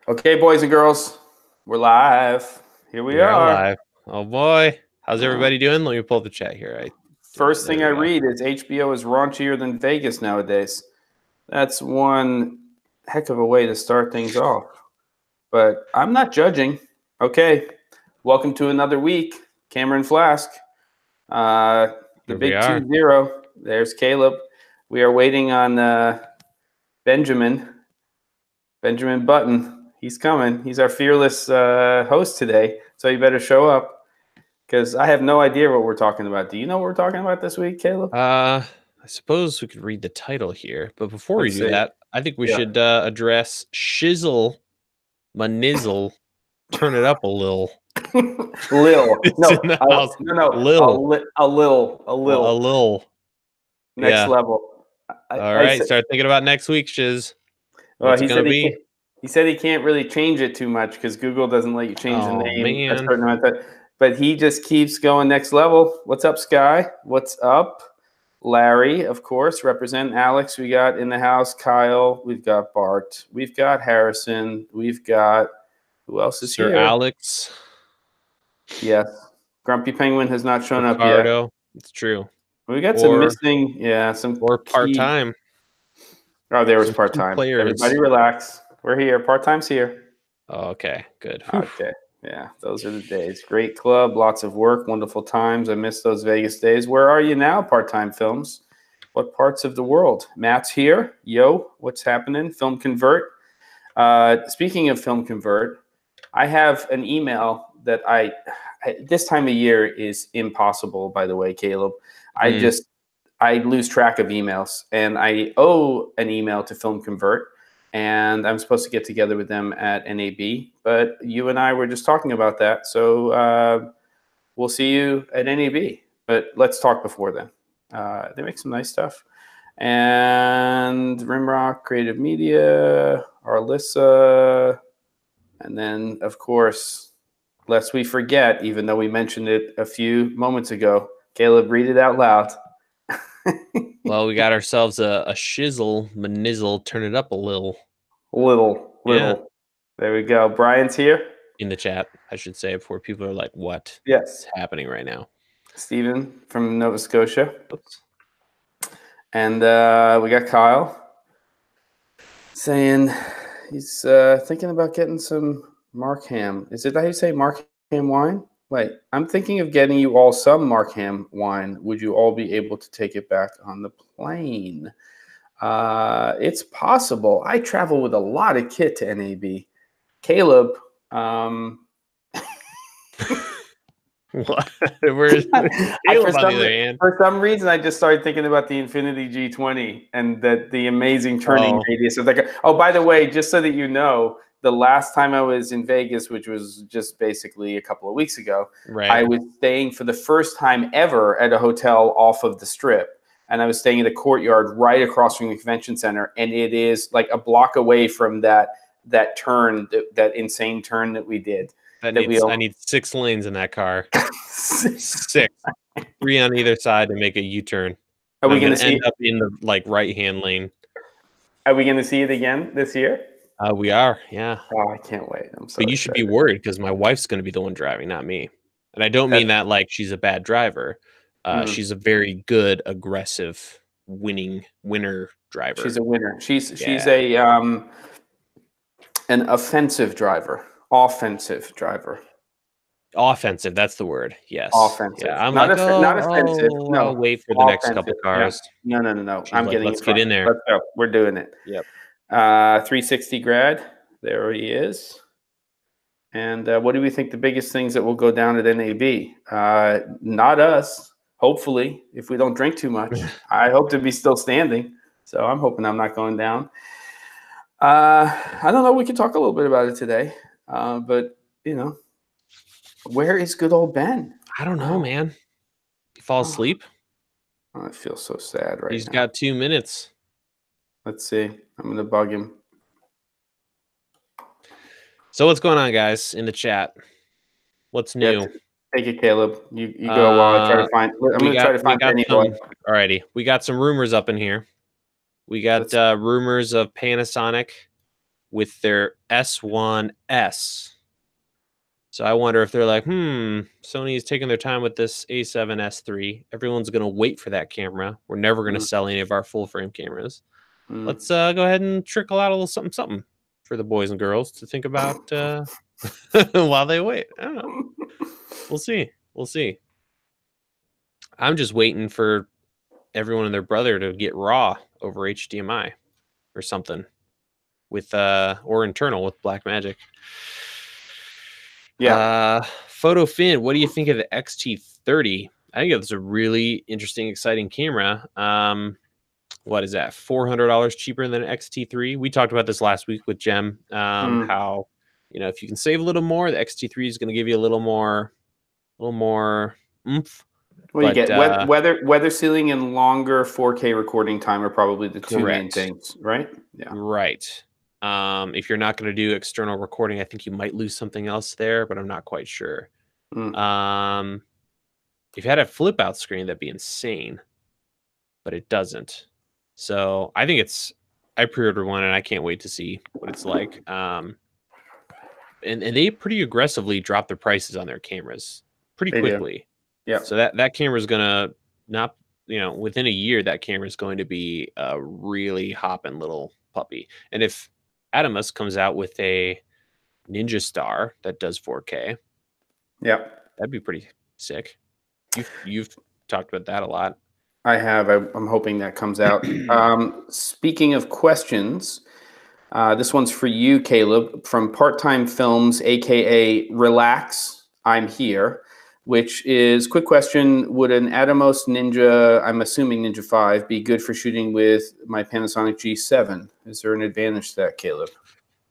Okay, boys and girls, we're live. Here we We are are. live. Oh boy. How's Uh, everybody doing? Let me pull the chat here. First There thing we I go. read is HBO is raunchier than Vegas nowadays. That's one heck of a way to start things off. But I'm not judging. Okay, welcome to another week. Cameron Flask, the Here we big are. 2-0. There's Caleb. We are waiting on Benjamin Button. He's coming. He's our fearless host today, so you better show up. Because I have no idea what we're talking about. Do you know what we're talking about this week, Caleb? I suppose we could read the title here, but before we Let's do see. that, I think we Yeah. should address shizzle my nizzle. Turn it up a little. Lil. It's in the house. No. Lil. A little. A little. Next Yeah. level. All right. Start thinking about next week, shiz. What's it gonna be? He said he can't really change it too much because Google doesn't let you change the name a man. certain amount of time. But he just keeps going next level. What's up, Sky? What's up? Larry, of course, represent Alex. We got in the house Kyle. We've got Bart. We've got Harrison. We've got who else is Sir here? Alex. Yes. Grumpy Penguin has not shown Ricardo. up yet. It's true. We got some missing, some part-time. Oh, there was part-time. Everybody relax. We're here. Part-time's here. Oh, okay, good. Okay. Yeah, those are the days. Great club, lots of work, wonderful times. I miss those Vegas days. Where are you now, Part-Time Films? What parts of the world? Matt's here. Yo, what's happening? Film Convert. Speaking of Film Convert, I have an email that this time of year is impossible, by the way, Caleb. I lose track of emails, and I owe an email to Film Convert, and I'm supposed to get together with them at NAB, but you and I were just talking about that, so we'll see you at NAB, but let's talk before then. They make some nice stuff. And Rimrock, Creative Media, Arlissa, and then, of course, lest we forget, even though we mentioned it a few moments ago, Caleb, read it out loud. Well, we got ourselves a shizzle, manizzle, turn it up a little. Little. Yeah. There we go. Brian's here. In the chat, I should say, before people are like, what is happening right now? Steven from Nova Scotia. Oops. And we got Kyle saying he's thinking about getting some Markham. Is it how you say Markham wine? Wait, I'm thinking of getting you all some Markham wine. Would you all be able to take it back on the plane? It's possible. I travel with a lot of kit to NAB. Caleb, what? Where's Caleb on the other hand? For some reason, I just started thinking about the Infinity G20 and the amazing turning radius. Oh, by the way, just so that you know, the last time I was in Vegas, which was just basically a couple of weeks ago, I was staying for the first time ever at a hotel off of the Strip. And I was staying in the courtyard right across from the convention center. And it is like a block away from that turn, that insane turn that we did. I need 6 lanes in that car. 6. 3 on either side to make a U-turn. Are we going to end up in the right-hand lane? Are we going to see it again this year? We are, yeah. Oh, I can't wait. I'm so But you should be worried because my wife's going to be the one driving, not me. And I don't mean that like she's a bad driver. She's a very good, aggressive, winner driver. She's a winner. She's a an offensive driver. Offensive driver. Offensive, that's the word. Yes. Offensive. Yeah, I'm not offensive. No, I'll wait for the next couple cars. Yeah. No. I'm getting. Let's get in there. Let's go. We're doing it. Yep. 360 grad. There he is. And what do we think the biggest things that will go down at NAB? Not us. Hopefully, if we don't drink too much. I hope to be still standing. So I'm hoping I'm not going down. I don't know. We could talk a little bit about it today. But, where is good old Ben? I don't know, man. He fall asleep? I feel so sad right now. He's got 2 minutes. Let's see. I'm going to bug him. So what's going on, guys, in the chat? What's new? Yeah, take it, Caleb. You go while I try to find. I'm going to try to find anyone. Alrighty. We got some rumors up in here. We got rumors of Panasonic with their S1S. So I wonder if they're like, Sony is taking their time with this A7S III. Everyone's going to wait for that camera. We're never going to sell any of our full frame cameras. Let's go ahead and trickle out a little something, something for the boys and girls to think about while they wait. I don't know. We'll see. We'll see. I'm just waiting for everyone and their brother to get raw over HDMI or something with or internal with Blackmagic. Yeah. Photo Fin, what do you think of the XT30? I think it's a really interesting, exciting camera. What is that? $400 cheaper than an XT3. We talked about this last week with Jem. How, you know, if you can save a little more, the XT3 is going to give you a little more oomph. Well, you get weather sealing and longer 4K recording time are probably the two main things, right? Yeah. Right. If you're not going to do external recording, I think you might lose something else there, but I'm not quite sure. If you had a flip out screen, that'd be insane, but it doesn't. So I think I pre-ordered one and I can't wait to see what it's like. And they pretty aggressively drop their prices on their cameras pretty quickly. Yeah. So that camera is gonna not, within a year, that camera is going to be a really hopping little puppy. And if Adamus comes out with a Ninja Star that does 4K, yeah, that'd be pretty sick. You've talked about that a lot. I have. I'm hoping that comes out. Speaking of questions, this one's for you, Caleb, from Part-Time Films, aka Relax, I'm Here, which is, quick question, would an Atomos Ninja, I'm assuming Ninja 5, be good for shooting with my Panasonic G7? Is there an advantage to that, Caleb?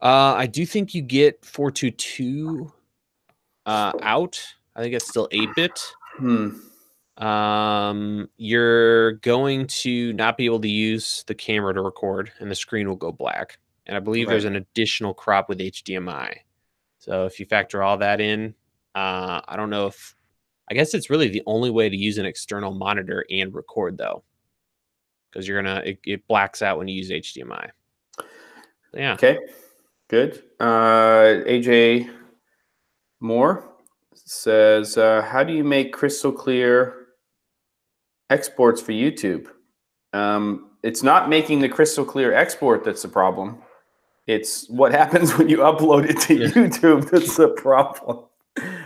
I do think you get 422 out. I think it's still 8-bit. You're going to not be able to use the camera to record, and the screen will go black. And I believe there's an additional crop with HDMI. So if you factor all that in, I don't know if, I guess it's really the only way to use an external monitor and record, though, because it blacks out when you use HDMI. Yeah. Okay. Good. AJ Moore says, how do you make crystal clear exports for YouTube? It's not making the crystal clear export that's the problem. It's what happens when you upload it to YouTube that's the problem.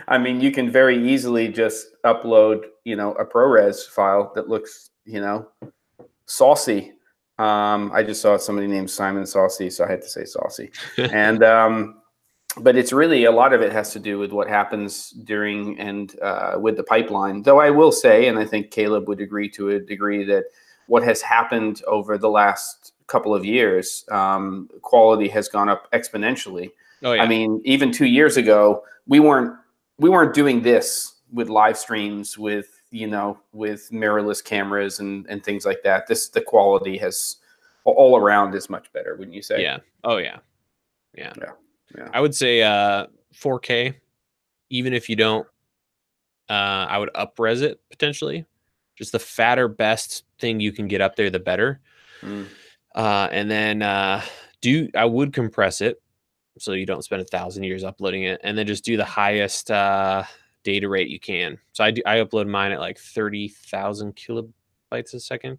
I mean, you can very easily just upload, a ProRes file that looks, saucy. I just saw somebody named Simon Saucy, so I had to say saucy. And but it's really, a lot of it has to do with what happens during and with the pipeline. Though I will say, and I think Caleb would agree to a degree, that what has happened over the last couple of years, quality has gone up exponentially. Oh, yeah. I mean, even 2 years ago, we weren't doing this with live streams, with mirrorless cameras and things like that. The quality has all around is much better, wouldn't you say? Yeah. Oh, yeah. Yeah. I would say 4K, even if you don't, I would up-res it potentially. Just the fatter, best thing you can get up there, the better. And then I would compress it so you don't spend 1,000 years uploading it, and then just do the highest data rate you can. So I upload mine at like 30,000 kilobits a second,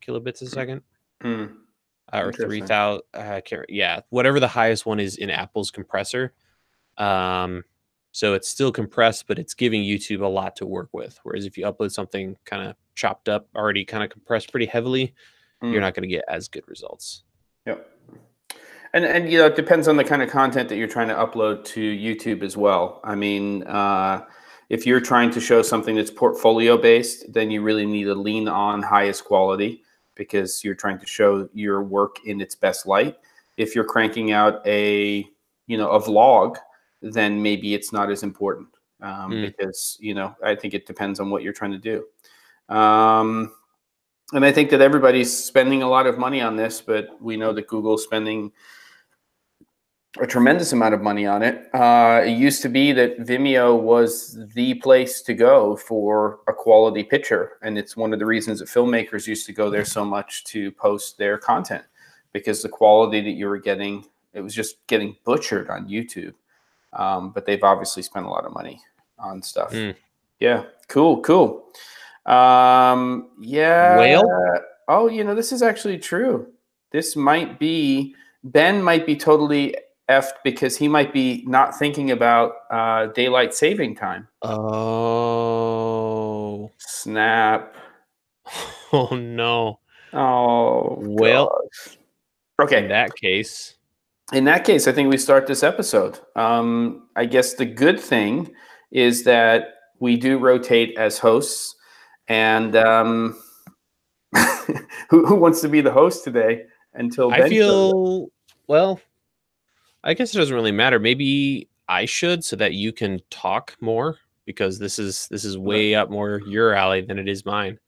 or 3,000. I can't. Yeah, whatever the highest one is in Apple's compressor. So it's still compressed, but it's giving YouTube a lot to work with. Whereas if you upload something kind of chopped up, already kind of compressed pretty heavily, you're not going to get as good results. Yep. And it depends on the kind of content that you're trying to upload to YouTube as well. I mean, if you're trying to show something that's portfolio based, then you really need to lean on highest quality because you're trying to show your work in its best light. If you're cranking out a vlog, then maybe it's not as important because, I think it depends on what you're trying to do. And I think that everybody's spending a lot of money on this, but we know that Google's spending a tremendous amount of money on it. It used to be that Vimeo was the place to go for a quality picture. And it's one of the reasons that filmmakers used to go there so much to post their content, because the quality that you were getting It was just getting butchered on YouTube. But they've obviously spent a lot of money on stuff. Yeah, cool. Yeah. Whale? Oh, this is actually true. This might be, Ben might be totally effed because he might be not thinking about daylight saving time. Oh. Snap. Oh, no. Oh, well, gosh. Okay. In that case, I think we start this episode. I guess the good thing is that we do rotate as hosts. And who wants to be the host today until Ben I feel, well, I guess it doesn't really matter. Maybe I should, so that you can talk more, because this is way up more your alley than it is mine.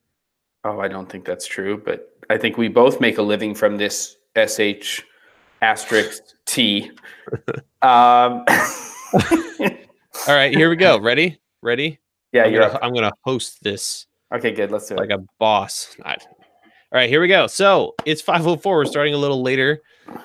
Oh, I don't think that's true, but I think we both make a living from this SH asterisk T. All right, here we go. Ready? Yeah, I'm gonna host this. Okay, good. Let's do like it. a boss. All right, here we go. So it's 5:04. We're starting a little later.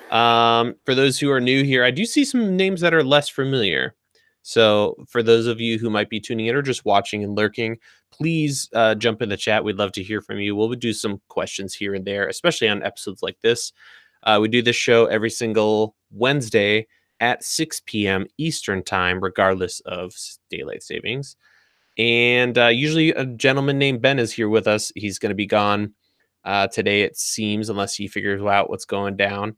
For those who are new here, I do see some names that are less familiar. So for those of you who might be tuning in or just watching and lurking, please jump in the chat. We'd love to hear from you. We'll do some questions here and there, especially on episodes like this. We do this show every single Wednesday at 6 p.m. Eastern time, regardless of daylight savings. And usually a gentleman named Ben is here with us. He's going to be gone today, it seems, unless he figures out what's going down.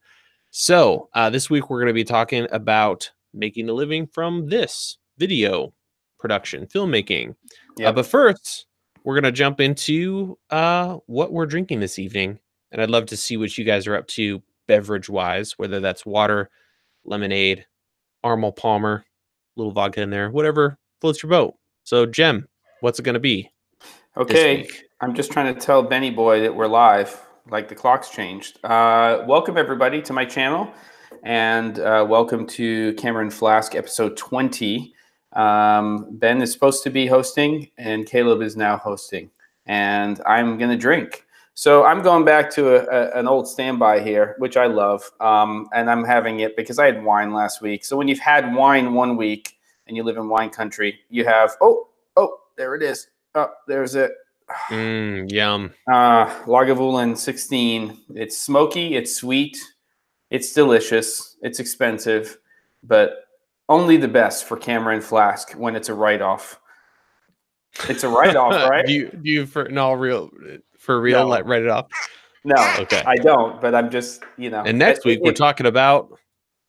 So this week we're going to be talking about making a living from this video production, filmmaking. Yep. But first, we're going to jump into what we're drinking this evening. And I'd love to see what you guys are up to beverage-wise, whether that's water, lemonade, Arnold Palmer, a little vodka in there, whatever floats your boat. So, Jem, what's it going to be? Okay, I'm just trying to tell Benny Boy that we're live, like the clock's changed. Welcome, everybody, to my channel, and welcome to Cameron Flask, episode 20. Ben is supposed to be hosting, and Caleb is now hosting, and I'm going to drink. So I'm going back to an old standby here, which I love, and I'm having it because I had wine last week. So when you've had wine one week, and you live in wine country, you have, oh, there it is. Oh, there's it. Yum. Lagavulin 16. It's smoky, it's sweet, it's delicious, it's expensive, but only the best for Cameron Flask when it's a write-off. It's a write-off, right? do you for real? No. Like, write it off? No, okay. I don't, but I'm just, And next week we're talking about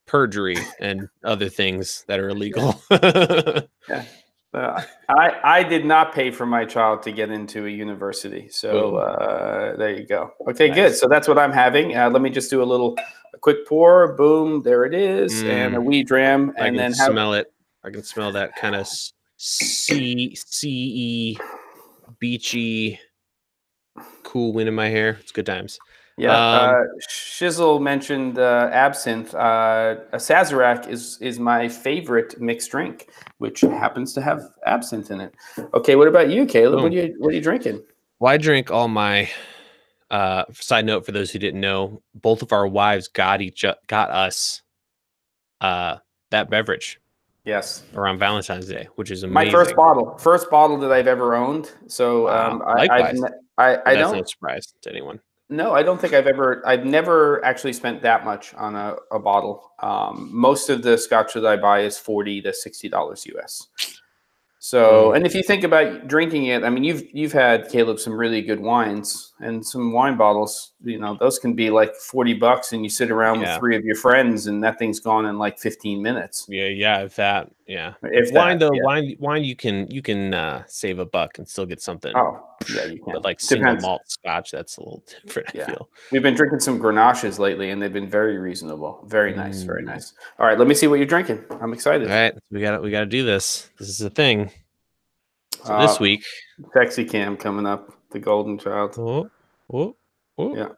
perjury and other things that are illegal. Yeah. I did not pay for my child to get into a university. So there you go. Okay, nice. Good. So that's what I'm having. Let me just do a quick pour. Boom. There it is. And a wee dram. And then smell it. I can smell that kind of sea beachy cool wind in my hair. It's good times. Yeah, Shizzle mentioned absinthe. A Sazerac is my favorite mixed drink, which happens to have absinthe in it. Okay, what about you, Caleb? What are you drinking? Well, I drink all my. Side note for those who didn't know, both of our wives got us that beverage. Yes, around Valentine's Day, which is amazing. My first bottle that I've ever owned. So likewise, I don't. No surprise to anyone. No, I don't think I've never actually spent that much on a bottle. Most of the scotch that I buy is $40 to $60 US. So, and if you think about drinking it, I mean, you've had, Caleb, some really good wines, and some wine bottles, those can be like $40, and you sit around with three of your friends, and that thing's gone in like 15 minutes. Yeah. If that, yeah. If wine though, wine, you can save $1 and still get something. Oh, yeah, you can. But like single malt scotch, that's a little different. I feel. We've been drinking some Grenaches lately, and they've been very reasonable. Very nice, very nice. All right, let me see what you're drinking. I'm excited. All right, we got to do this. This is a thing. So this week, Sexy Cam coming up, the golden child. Oh. Yeah.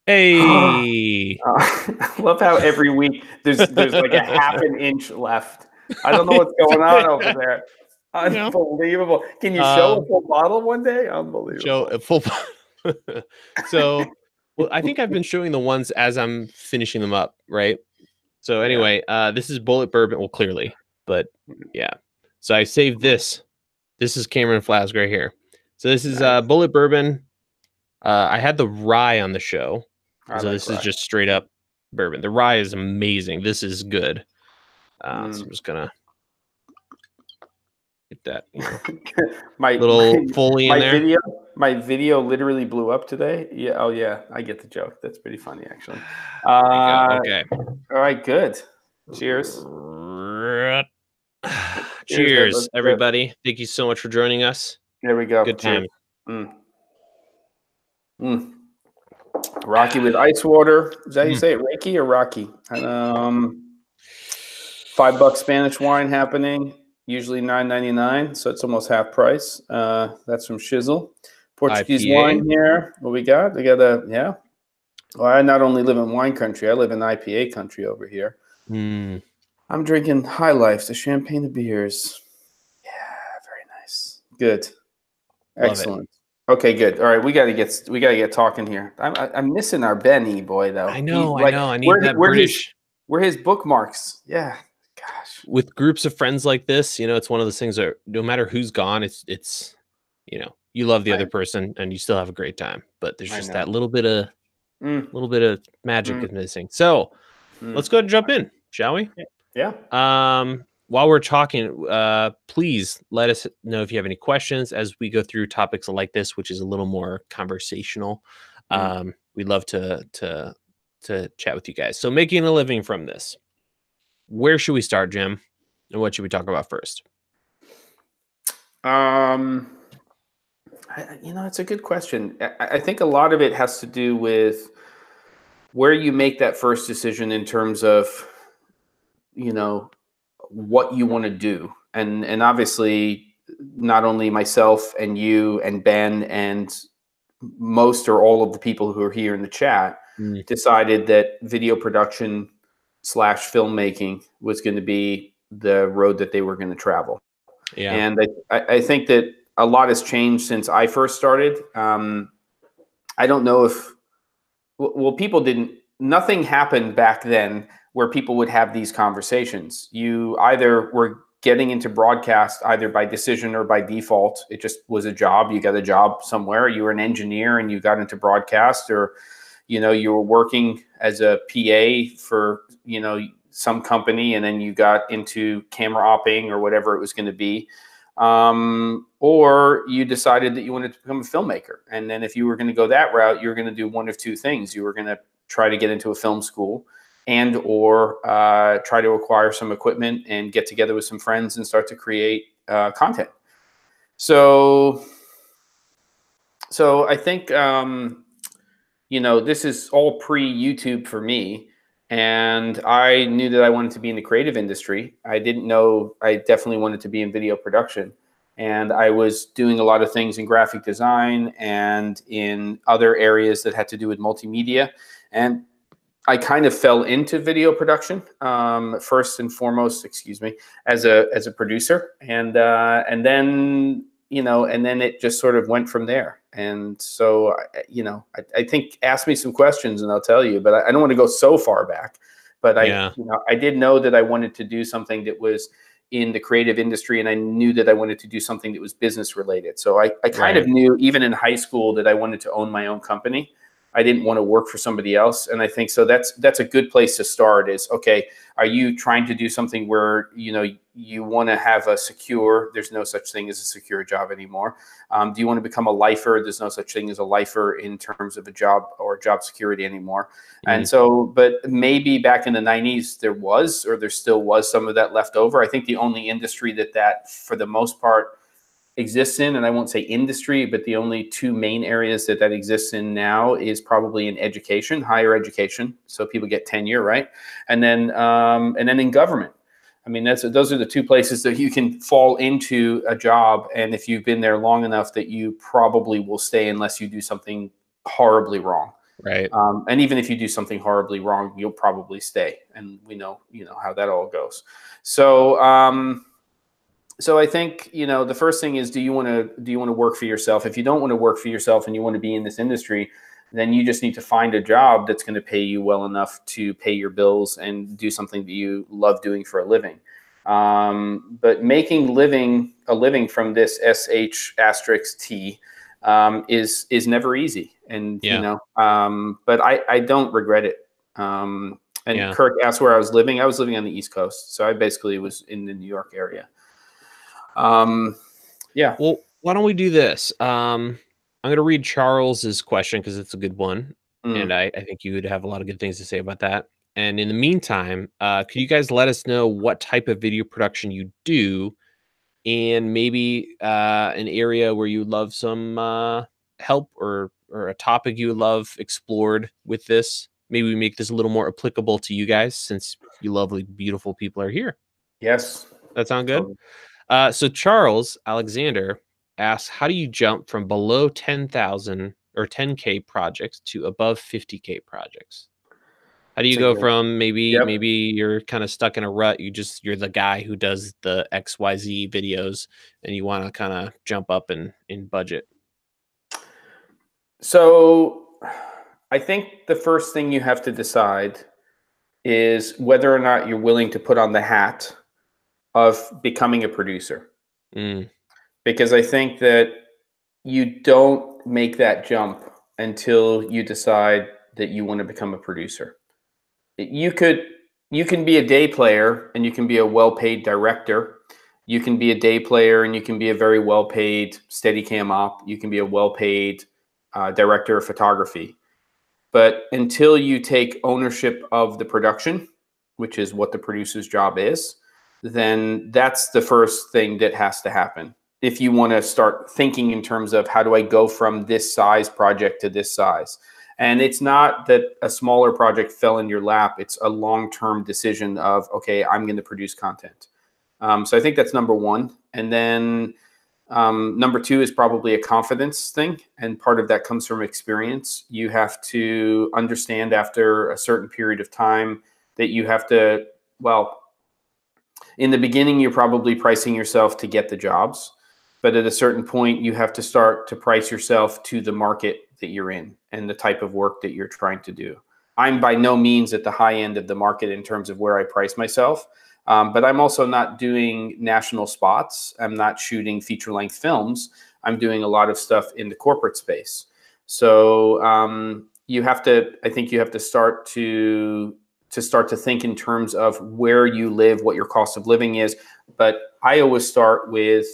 Hey. I love how every week there's like a half an inch left. I don't know what's going on over there. Unbelievable. Can you show a full bottle one day? Unbelievable. Show a full So, well, I think I've been showing the ones as I'm finishing them up, right? So anyway, this is Bullet Bourbon. Well, clearly, but yeah. So I saved this. This is Cameron Flask right here. So this is Nice. Bullet Bourbon. I had the rye on the show. I So like this is rye. just straight up bourbon. The rye is amazing. This is good. So I'm just gonna get that, you know, little Foley in there. My video literally blew up today. Yeah. Oh yeah, I get the joke. That's pretty funny, actually. Okay. All right. Good. Cheers. Cheers, everybody. Thank you so much for joining us. There we go. Good time. Rocky with ice water. Is that how you say it? Reiki or Rocky? $5 Spanish wine happening. Usually $9.99, so it's almost half price. That's from Shizzle. Portuguese IPA. wine here. What we got? We got yeah. Well, I not only live in wine country, I live in IPA country over here. I'm drinking High Life, the champagne of beers. Yeah, very nice. Good. Excellent. Okay, good. All right, we gotta get talking here. I'm missing our Benny boy though. I know. I need that British. Where his bookmarks? Yeah. Gosh. With groups of friends like this, you know, it's one of those things that no matter who's gone, it's you know, you love the other person and you still have a great time. But there's just that little bit of magic is missing. So let's go ahead and jump in, shall we? Yeah. While we're talking, please let us know if you have any questions as we go through topics like this, which is a little more conversational. We'd love to chat with you guys. So making a living from this. Where should we start, Jim? And what should we talk about first? You know, it's a good question. I think a lot of it has to do with where you make that first decision in terms of, you know, what you want to do. And obviously not only myself and you and Ben and most or all of the people who are here in the chat decided that video production / filmmaking was going to be the road that they were going to travel. Yeah. And I think that a lot has changed since I first started. I don't know if, well, nothing happened back then where people would have these conversations. You either were getting into broadcast either by decision or by default. It just was a job. You got a job somewhere. You were an engineer and you got into broadcast, or, you know, you were working as a PA for, you know, some company, and then you got into camera opping or whatever it was going to be. Or you decided that you wanted to become a filmmaker. And then if you were going to go that route, you're going to do one of two things. You were going to try to get into a film school and or try to acquire some equipment and get together with some friends and start to create content. So I think, you know, this is all pre-YouTube for me. And I knew that I wanted to be in the creative industry. I didn't know I definitely wanted to be in video production. And I was doing a lot of things in graphic design and in other areas that had to do with multimedia. And I kind of fell into video production first and foremost, as a producer. And then, you know, and then it just sort of went from there. And so, you know, I think ask me some questions and I'll tell you, but I don't want to go so far back. But you know, I did know that I wanted to do something that was in the creative industry, and I knew that I wanted to do something that was business related. So I kind of knew even in high school that I wanted to own my own company. I didn't want to work for somebody else. And I think so that's a good place to start is, okay, are you trying to do something where, you know, you want to have a secure, there's no such thing as a secure job anymore. Do you want to become a lifer? There's no such thing as a lifer in terms of a job or job security anymore. And so, but maybe back in the 90s, there still was some of that left over. I think the only industry that for the most part exists in, and I won't say industry, but the only two main areas that exists in now is probably in education, higher education. So people get tenure, right? And then in government. I mean, those are the two places that you can fall into a job. And if you've been there long enough, that you probably will stay unless you do something horribly wrong. Right. And even if you do something horribly wrong, you'll probably stay. And we know, you know, how that all goes. So I think, you know, the first thing is, do you want to work for yourself? If you don't want to work for yourself and you want to be in this industry, then you just need to find a job that's going to pay you well enough to pay your bills and do something that you love doing for a living. But making a living from this SH*T is never easy. And, but I don't regret it. And Kirk asked where I was living. I was living on the East Coast. So I basically was in the New York area. Yeah. Well, why don't we do this? I'm going to read Charles's question because it's a good one. And I think you would have a lot of good things to say about that. And in the meantime, could you guys let us know what type of video production you do and maybe an area where you love some help or a topic you would love explored with this? Maybe we make this a little more applicable to you guys since you lovely, beautiful people are here. Yes. That sound good? So Charles Alexander asks, how do you jump from below 10,000 or 10K projects to above 50K projects? How do you go from maybe you're kind of stuck in a rut, you're the guy who does the XYZ videos and you want to kind of jump up in budget? So I think the first thing you have to decide is whether or not you're willing to put on the hat of becoming a producer. Because I think that you don't make that jump until you decide that you want to become a producer. You can be a day player and you can be a well-paid director. You can be a day player and you can be a very well-paid Steadicam op. You can be a well-paid director of photography. But until you take ownership of the production, which is what the producer's job is, then that's the first thing that has to happen. If you want to start thinking in terms of how do I go from this size project to this size? And it's not that a smaller project fell in your lap. It's a long-term decision of, okay, I'm going to produce content. So I think that's number one. And then number two is probably a confidence thing. And part of that comes from experience. You have to understand after a certain period of time that you have to, well, in the beginning, you're probably pricing yourself to get the jobs. But at a certain point, you have to start to price yourself to the market that you're in and the type of work that you're trying to do. I'm by no means at the high end of the market in terms of where I price myself. But I'm also not doing national spots. I'm not shooting feature-length films. I'm doing a lot of stuff in the corporate space. So I think you have to start to think in terms of where you live, what your cost of living is. But I always start with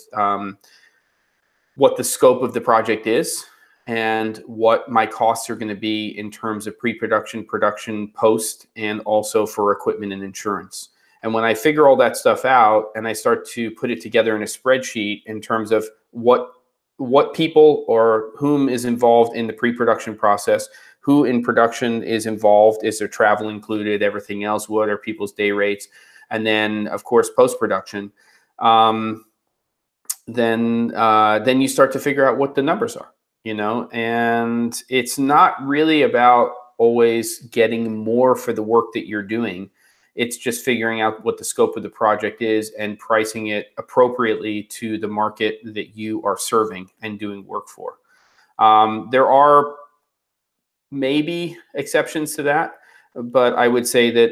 what the scope of the project is and what my costs are going to be in terms of pre-production, production, post, and also for equipment and insurance. And when I figure all that stuff out and I start to put it together in a spreadsheet in terms of what people or whom is involved in the pre-production process, who in production is involved, is there travel included, everything else, what are people's day rates, and then of course post-production, then you start to figure out what the numbers are, and it's not really about always getting more for the work that you're doing. It's just figuring out what the scope of the project is and pricing it appropriately to the market that you are serving and doing work for. There are maybe exceptions to that, but I would say that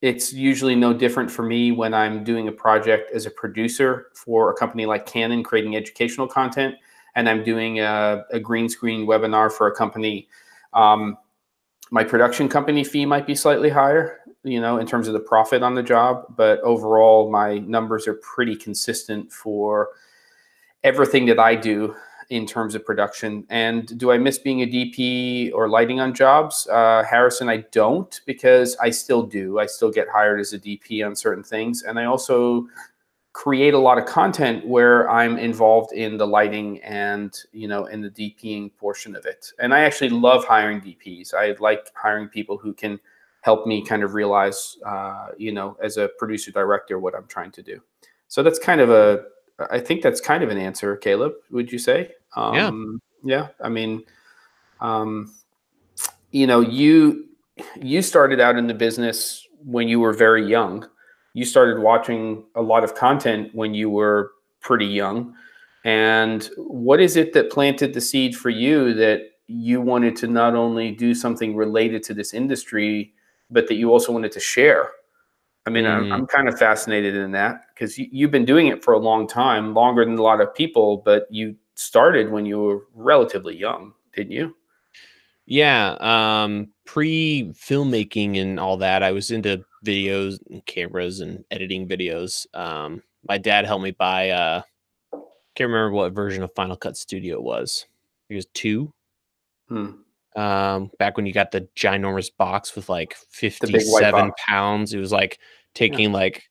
it's usually no different for me when I'm doing a project as a producer for a company like Canon creating educational content, and I'm doing a green screen webinar for a company. My production company fee might be slightly higher, in terms of the profit on the job, but overall my numbers are pretty consistent for everything that I do in terms of production. And do I miss being a DP or lighting on jobs? Harrison, I don't, because I still do. I still get hired as a DP on certain things. And I also create a lot of content where I'm involved in the lighting and, in the DPing portion of it. And I actually love hiring DPs. I like hiring people who can help me kind of realize, as a producer director, what I'm trying to do. So that's I think that's kind of an answer, Caleb, would you say? Yeah. I mean, you started out in the business when you were very young. You started watching a lot of content when you were pretty young. And what is it that planted the seed for you that, you wanted to not only do something related to this industry, but that you also wanted to share. I mean, I'm kind of fascinated in that because you've been doing it for a long time, longer than a lot of people, but you started when you were relatively young, didn't you? Yeah, pre-filmmaking and all that, I was into videos and cameras and editing videos. My dad helped me buy, can't remember what version of Final Cut Studio it was. It was 2. Hmm. Back when you got the ginormous box with like The big white 57 box. pounds. It was like Yeah. taking like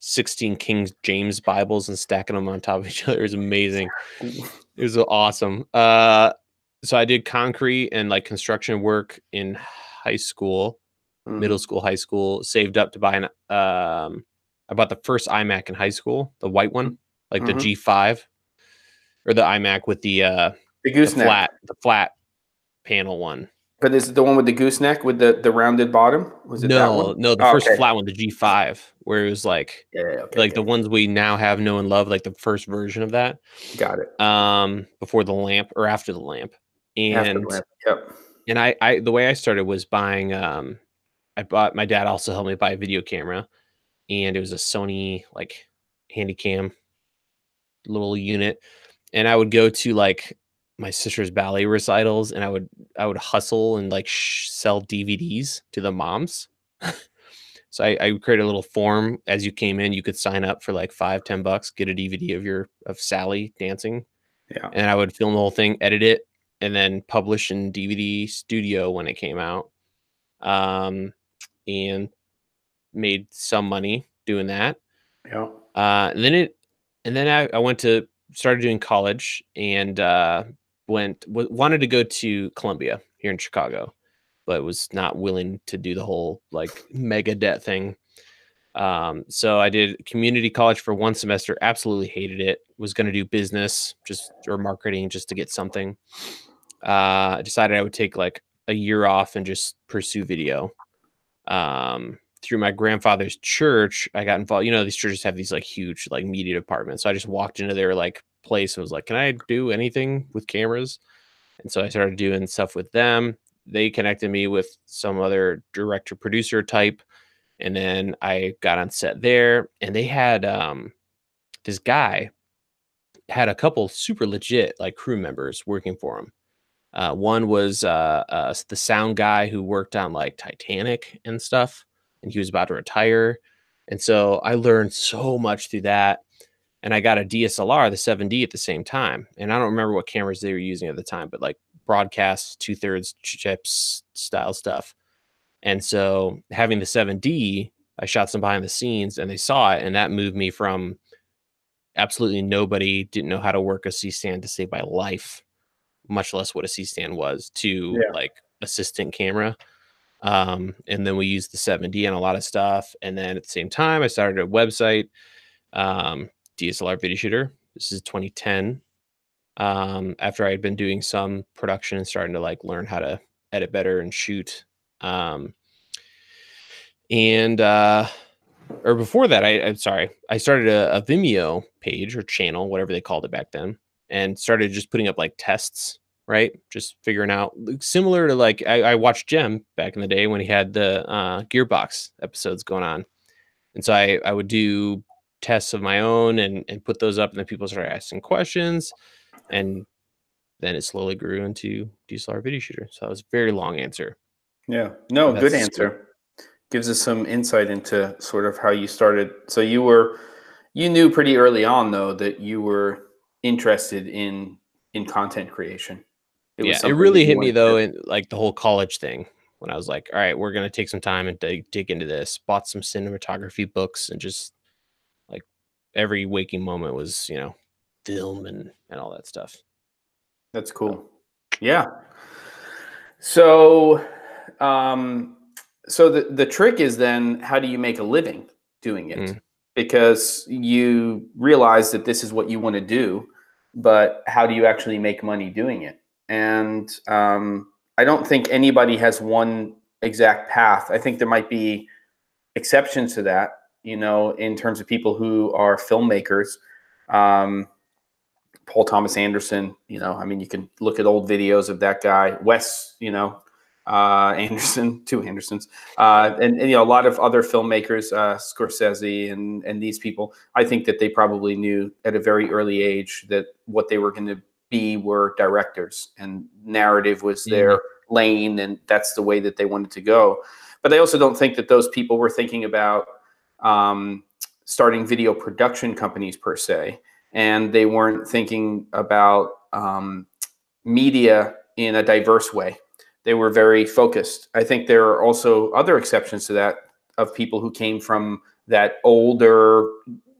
16 King James Bibles and stacking them on top of each other. It was amazing. It was awesome. So I did concrete and like construction work in high school, middle Mhm. school, high school, saved up to buy an I bought the first iMac in high school, the white one, like the Mhm. G5 or the iMac with The the gooseneck. the flat panel one. But is it the one with the gooseneck with the rounded bottom? Was it that one? No, no, the Oh, first okay. flat one, the G5, where it was Yeah, yeah, okay, like okay. the ones we now have, know and love, like the first version of that. Got it. Before the lamp or after the lamp. After the And lamp. Yep. I the way I started was buying I bought my dad also helped me buy a video camera, and it was a Sony like Handycam little unit. And I would go to like my sister's ballet recitals, and I would hustle and like sell DVDs to the moms. So I created a little form as you came in. You could sign up for like $5-10, get a DVD of Sally dancing, Yeah. and I would film the whole thing, edit it, and then publish in DVD Studio when it came out. Um, and made some money doing that. Yeah. And then I went to started doing college and wanted to go to Columbia here in Chicago, but was not willing to do the whole like mega debt thing. So I did community college for 1 semester, absolutely hated it, was going to do business just or marketing just to get something. I decided I would take like a year off and just pursue video. Through my grandfather's church, I got involved. You know, these churches have these like huge like media departments. So I just walked into their like place and was like, "Can I do anything with cameras?" And so I started doing stuff with them. They connected me with some other director producer type, and then I got on set there. And they had this guy had a couple super legit like crew members working for him. One was the sound guy who worked on like Titanic and stuff, and he was about to retire. And so I learned so much through that. And I got a DSLR, the 7D, at the same time. And I don't remember what cameras they were using at the time, but like broadcast 2/3 chips style stuff. And so having the 7D, I shot some behind the scenes and they saw it. And that moved me from absolutely nobody, didn't know how to work a C stand to save my life, much less what a C stand was, to Yeah. like assistant camera. And then we used the 7D on a lot of stuff. And then at the same time, I started a website, DSLR Video Shooter. This is 2010. After I had been doing some production and starting to like learn how to edit better and shoot. Um, and or before that, I'm sorry, I started a Vimeo page or channel, whatever they called it back then, and started just putting up like tests, right? Just figuring out similar to like I watched Jem back in the day when he had the Gearbox episodes going on. And so I would do tests of my own and put those up, and then people started asking questions, and then it slowly grew into DSLR Video Shooter. So that was a very long answer, Yeah. No, but that's good the story. answer. Gives us some insight into sort of how you started. So you knew pretty early on though that you were interested in content creation. It was Yeah, it something that really you hit me wanted though to. in like the whole college thing when I was like, all right, we're gonna take some time and dig into this. Bought some cinematography books and just like every waking moment was, film and all that stuff. That's So, cool. Yeah. So, um, so the trick is then how do you make a living doing it? mm, Because you realize that this is what you want to do, but how do you actually make money doing it? And I don't think anybody has one exact path. I think there might be exceptions to that, in terms of people who are filmmakers. Um, Paul Thomas Anderson, you know, I mean, you can look at old videos of that guy, Wes, you know, Anderson, two Andersons, and you know, a lot of other filmmakers, Scorsese and these people. I think that they probably knew at a very early age that what they were going to be were directors, and narrative was their lane, and that's the way that they wanted to go. But I also don't think that those people were thinking about starting video production companies per se, and they weren't thinking about media in a diverse way. They were very focused. I think there are also other exceptions to that, of people who came from that older,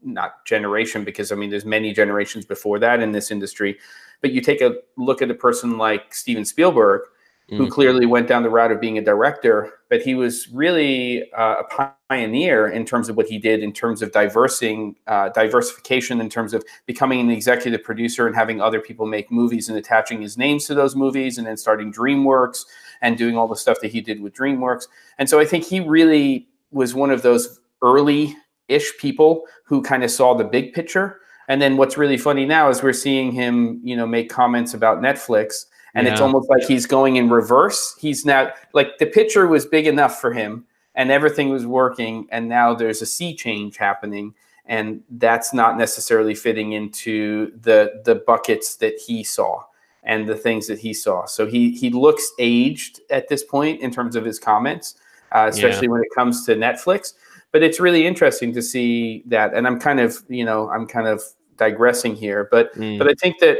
not generation, because I mean, there's many generations before that in this industry. But you take a look at a person like Steven Spielberg, who clearly went down the route of being a director, but he was really a pioneer in terms of what he did, in terms of diversification, in terms of becoming an executive producer and having other people make movies and attaching his names to those movies, and then starting DreamWorks and doing all the stuff that he did with DreamWorks. And so I think he really was one of those early-ish people who kind of saw the big picture. And then what's really funny now is we're seeing him, you know, make comments about Netflix. And it's almost like he's going in reverse. He's now, like, the picture was big enough for him and everything was working. And now there's a sea change happening. And that's not necessarily fitting into the buckets that he saw and the things that he saw. So he looks aged at this point in terms of his comments, especially when it comes to Netflix. But it's really interesting to see that. And I'm kind of digressing here. But I think that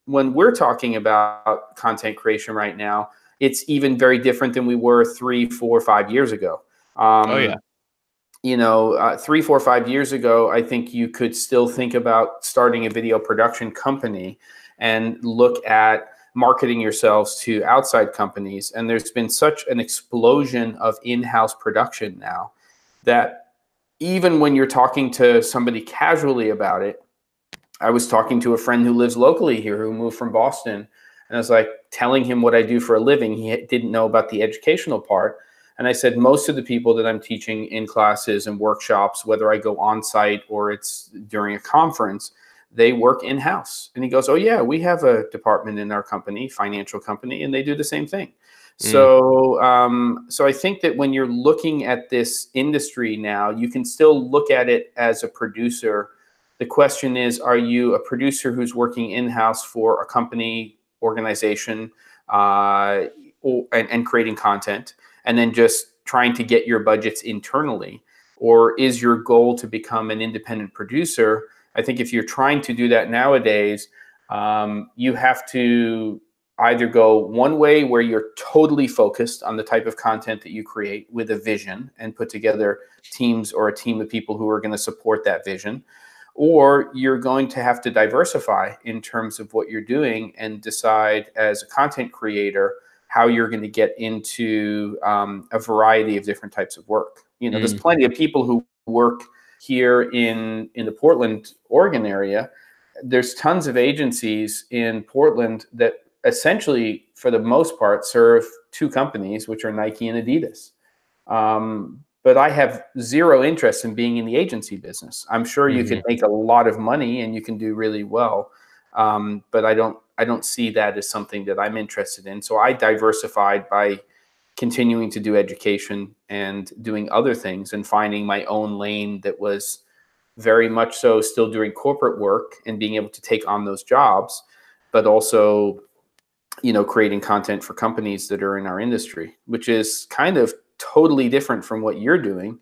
when we're talking about content creation right now, it's even very different than we were 3, 4, 5 years ago. You know, 3, 4, 5 years ago, I think you could still think about starting a video production company and look at marketing yourselves to outside companies. And there's been such an explosion of in-house production now that even when you're talking to somebody casually about it, I was talking to a friend who lives locally here, who moved from Boston, and I was like telling him what I do for a living. He didn't know about the educational part. And I said, most of the people that I'm teaching in classes and workshops, whether I go on site or it's during a conference, they work in-house. And he goes, oh yeah, we have a department in our company, financial company, and they do the same thing. So I think that when you're looking at this industry now, you can still look at it as a producer. The question is, are you a producer who's working in-house for a company, organization, and creating content, and then just trying to get your budgets internally? Or is your goal to become an independent producer? I think if you're trying to do that nowadays, you have to either go one way where you're totally focused on the type of content that you create with a vision and put together teams or a team of people who are going to support that vision, or you're going to have to diversify in terms of what you're doing and decide as a content creator how you're going to get into a variety of different types of work. You know, there's plenty of people who work here in the Portland, Oregon area. There's tons of agencies in Portland that essentially, for the most part, serve two companies, which are Nike and Adidas. But I have zero interest in being in the agency business. I'm sure you can make a lot of money and you can do really well, but I don't see that as something that I'm interested in. So I diversified by continuing to do education and doing other things and finding my own lane that was very much so still doing corporate work and being able to take on those jobs, but also, you know, creating content for companies that are in our industry, which is kind of totally different from what you're doing,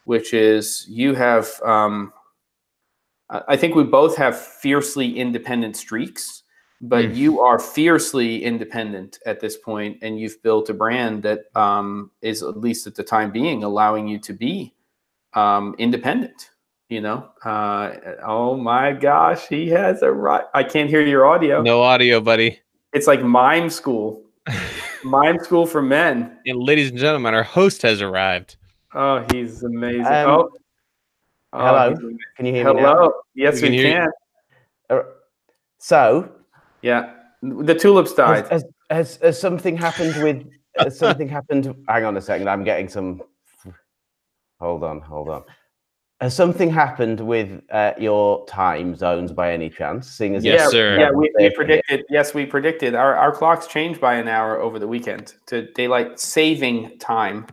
which is you have, I think we both have fiercely independent streaks, but you are fiercely independent at this point, and you've built a brand that is, at least at the time being, allowing you to be independent. You know, oh my gosh, he has a right. I can't hear your audio. No audio, buddy. It's like mime school. Mime school for men. And ladies and gentlemen, our host has arrived. Oh, he's amazing. Hello. Can you hear me now? Hello. Yes, we can. So, yeah, the tulips died. Has something happened with something happened? Hang on a second. I'm getting some. Hold on. Has something happened with your time zones by any chance? Seeing as yes, sir. Yeah, we predicted. Yes, we predicted. Our clocks changed by an hour over the weekend to daylight saving time.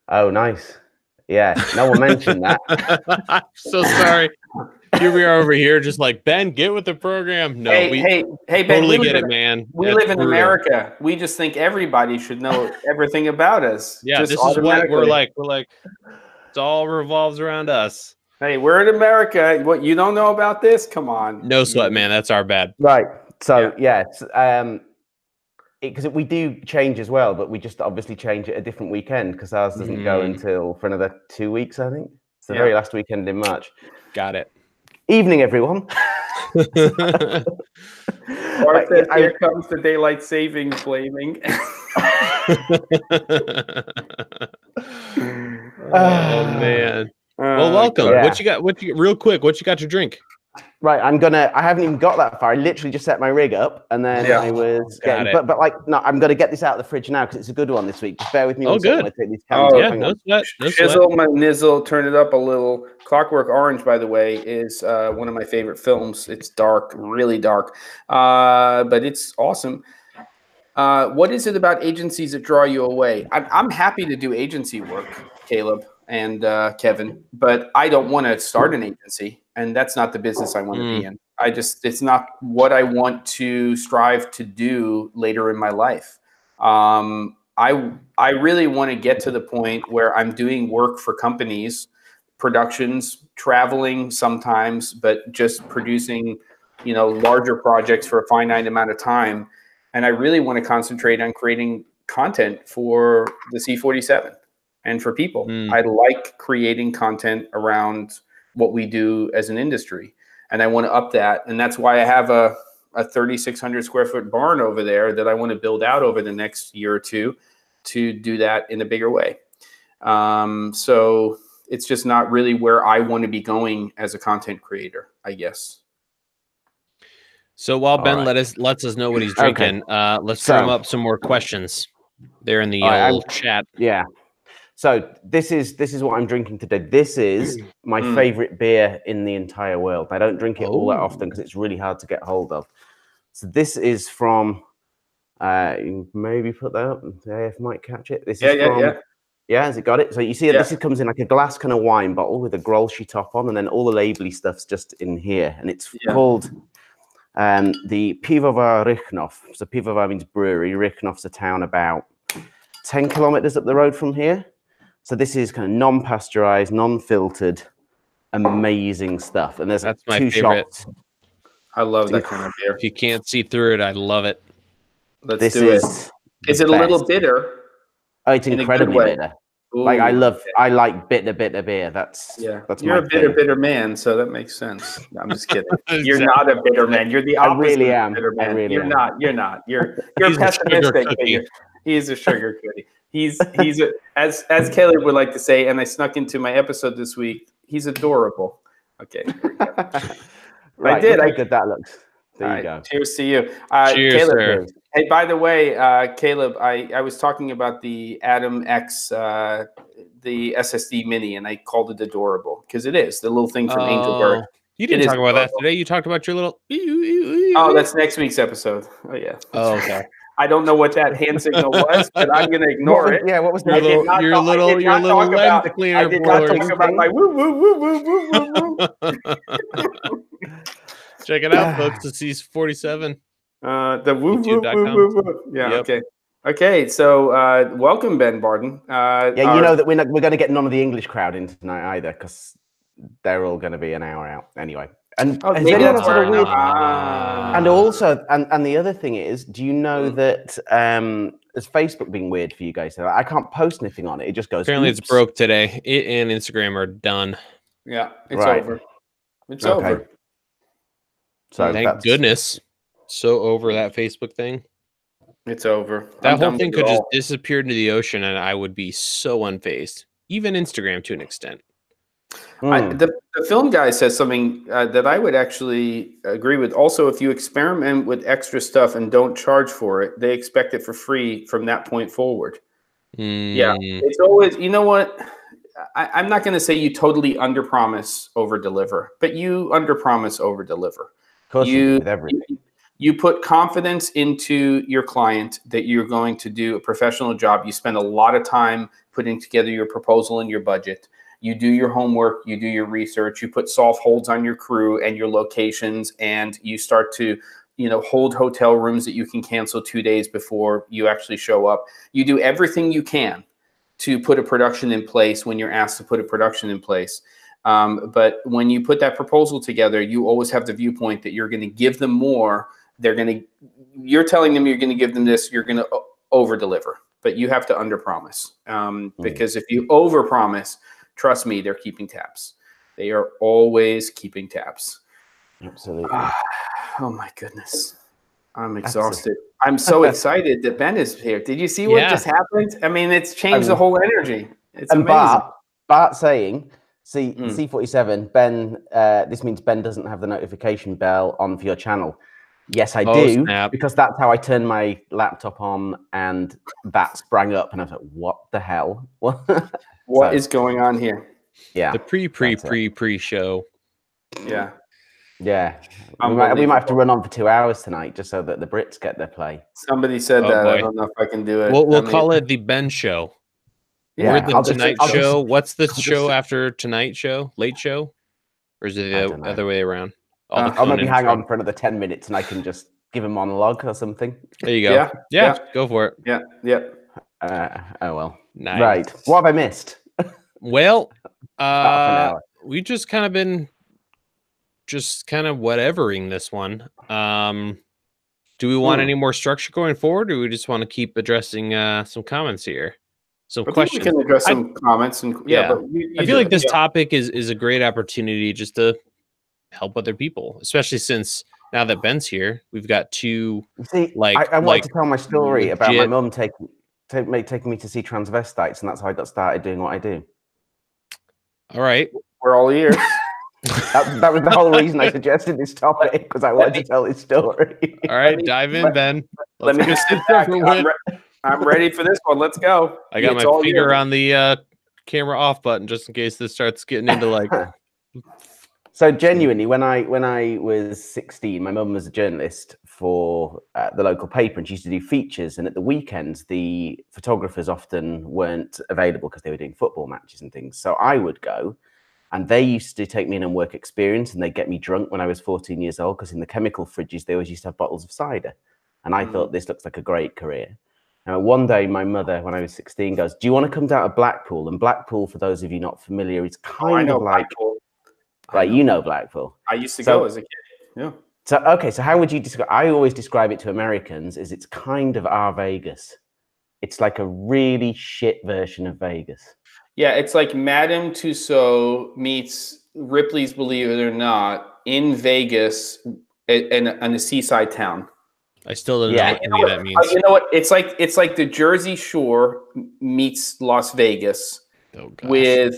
Oh, nice. Yeah, no one mentioned that. I'm so sorry. Here we are over here, just like, Ben, get with the program. No, hey, Ben, totally get it, man. We live in America. We just think everybody should know everything about us. Yeah, just this is what we're like. We're like, it all revolves around us. Hey, we're in America. What, you don't know about this? Come on. No sweat, man. That's our bad. Right. So because we do change as well, but we just obviously change it a different weekend because ours doesn't go until for another 2 weeks, I think. It's the very last weekend in March. Got it. Evening, everyone. Here comes the daylight savings blaming. Oh man. Well, welcome. Yeah. What you got? Real quick? What you got to drink? Right, I haven't even got that far. I literally just set my rig up and then I was getting, but like, no, I'm going to get this out of the fridge now because it's a good one this week. Just bear with me. Oh, good. I take these cans No sweat. Chisel my nizzle, turn it up a little. Clockwork Orange, by the way, is one of my favorite films. It's dark, really dark, but it's awesome. What is it about agencies that draw you away? I'm happy to do agency work, Caleb and Kevin, but I don't want to start an agency. And that's not the business I want to be in. It's not what I want to strive to do later in my life. I really want to get to the point where I'm doing work for companies, productions, traveling sometimes, but just producing, larger projects for a finite amount of time. And I really want to concentrate on creating content for the C-47 and for people. I like creating content around what we do as an industry. And I want to up that. And that's why I have a 3,600 square foot barn over there that I want to build out over the next year or two to do that in a bigger way. So it's just not really where I want to be going as a content creator, I guess. So while Ben lets us know what he's drinking, let's throw him up some more questions there in the old chat. Yeah. So this is what I'm drinking today. This is my favorite beer in the entire world. I don't drink it all that often because it's really hard to get hold of. So this is from, maybe put that up and AF might catch it. This is from, has it got it? So you see this comes in like a glass kind of wine bottle with a Grolschie top on, and then all the labely stuff's just in here. And it's called the Pivovar Rychnov. So Pivovar means brewery. Rychnov's a town about 10 kilometers up the road from here. So this is kind of non-pasteurized, non-filtered, amazing stuff. And there's that's my two favorite. shots. I love that kind of beer. If you can't see through it, I love it. Let's do it. Is it a little bitter? Oh, it's incredibly bitter. Ooh, like I like bitter beer. That's you're a bitter man, so that makes sense. No, I'm just kidding. You're not a bitter man. You're the opposite. I really am. Bitter man. I really You're am. not. You're not. You're pessimistic. He's a sugar cookie. As Caleb would like to say, and I snuck into my episode this week. He's adorable. Okay. Right, I did. Look how good that looks. There you go. Cheers to you. Cheers, Caleb, sir. Hey, by the way, Caleb, I was talking about the Atom X, the SSD Mini, and I called it adorable because it is the little thing from Angelberg. You didn't talk about that today. You talked about your little. Oh, that's next week's episode. Oh yeah. Oh, okay. I don't know what that hand signal was, but I'm going to ignore it. Yeah, what was that? Your little lens cleaner. I did not talk about my woo woo woo woo woo woo. Check it out, folks. It's C-47. The woo woo woo woo. Yeah. Yep. Okay. So welcome, Ben Barden. Yeah, you know that we're going to get none of the English crowd in tonight either because they're all going to be an hour out anyway. And and also, and the other thing is, do you know that is Facebook being weird for you guys? I can't post anything on it. It just goes. Apparently, it's broke today. It and Instagram are done. Yeah, it's over. It's over. So thank goodness. So over that Facebook thing. It's over. That whole thing could just disappear into the ocean, and I would be so unfazed. Even Instagram, to an extent. The film guy says something that I would actually agree with. Also, if you experiment with extra stuff and don't charge for it, they expect it for free from that point forward. Yeah, it's always, you know what? I'm not going to say you totally underpromise, overdeliver, but you underpromise, overdeliver. Of course you do with everything. You put confidence into your client that you're going to do a professional job. You spend a lot of time putting together your proposal and your budget. You do your homework, you do your research, you put soft holds on your crew and your locations, and you start to, hold hotel rooms that you can cancel 2 days before you actually show up. You do everything you can to put a production in place when you're asked to put a production in place. But when you put that proposal together, you always have the viewpoint that you're going to give them more. You're telling them you're going to give them this, you're going to over deliver, but you have to under promise. Because if you over promise, trust me, they're keeping tabs. They are always keeping tabs. Absolutely. Oh my goodness. I'm exhausted. I'm so excited that Ben is here. Did you see what just happened? I mean, it's changed the whole energy. It's amazing. Bart saying, see, C47, Ben, this means Ben doesn't have the notification bell on for your channel. Yes, I do, because that's how I turned my laptop on, and that sprang up, and I was like, what the hell? What is going on here? Yeah. The pre-show. Yeah. Yeah. We might have to run on for 2 hours tonight just so that the Brits get their play. Somebody said that. Boy. I don't know if I can do it. We'll call it the Ben Show. Yeah. Or the Tonight Show. What's the show after Tonight Show? Late Show? Or is it the other way around? I'll maybe hang on for another 10 minutes and I can just give a monologue or something. There you go. Yeah. Go for it. Yeah. Oh, well. Nice. Right. What have I missed? Well, we just kind of been whatevering this one. Do we want any more structure going forward, or do we just want to keep addressing some comments here? Some questions. We can address some comments. And but I feel like this topic is a great opportunity just to help other people, especially since now that Ben's here, we've got two. See, I wanted to tell my story about my mum taking me to see transvestites, and that's how I got started doing what I do. All right, we're all ears. That was the whole reason I suggested this topic, because I wanted to tell this story. All right, dive in, Ben. Let me just sit back. I'm ready for this one. Let's go. I got my finger on the camera off button just in case this starts getting into like. So genuinely, when I was 16, my mum was a journalist for the local paper, and she used to do features. And at the weekends, the photographers often weren't available because they were doing football matches and things. So I would go. And they used to take me in on work experience, and they'd get me drunk when I was 14 years old, because in the chemical fridges, they always used to have bottles of cider. And I thought, this looks like a great career. And one day, my mother, when I was 16, goes, do you want to come down to Blackpool? And Blackpool, for those of you not familiar, is kind of like... Blackpool. Right, you know Blackpool. I used to go as a kid, yeah. So how would you describe... I always describe it to Americans as it's kind of our Vegas. It's like a really shit version of Vegas. Yeah, it's like Madame Tussauds meets Ripley's Believe It or Not in Vegas in a seaside town. I still don't know what any of that means. You know what? It's like the Jersey Shore meets Las Vegas with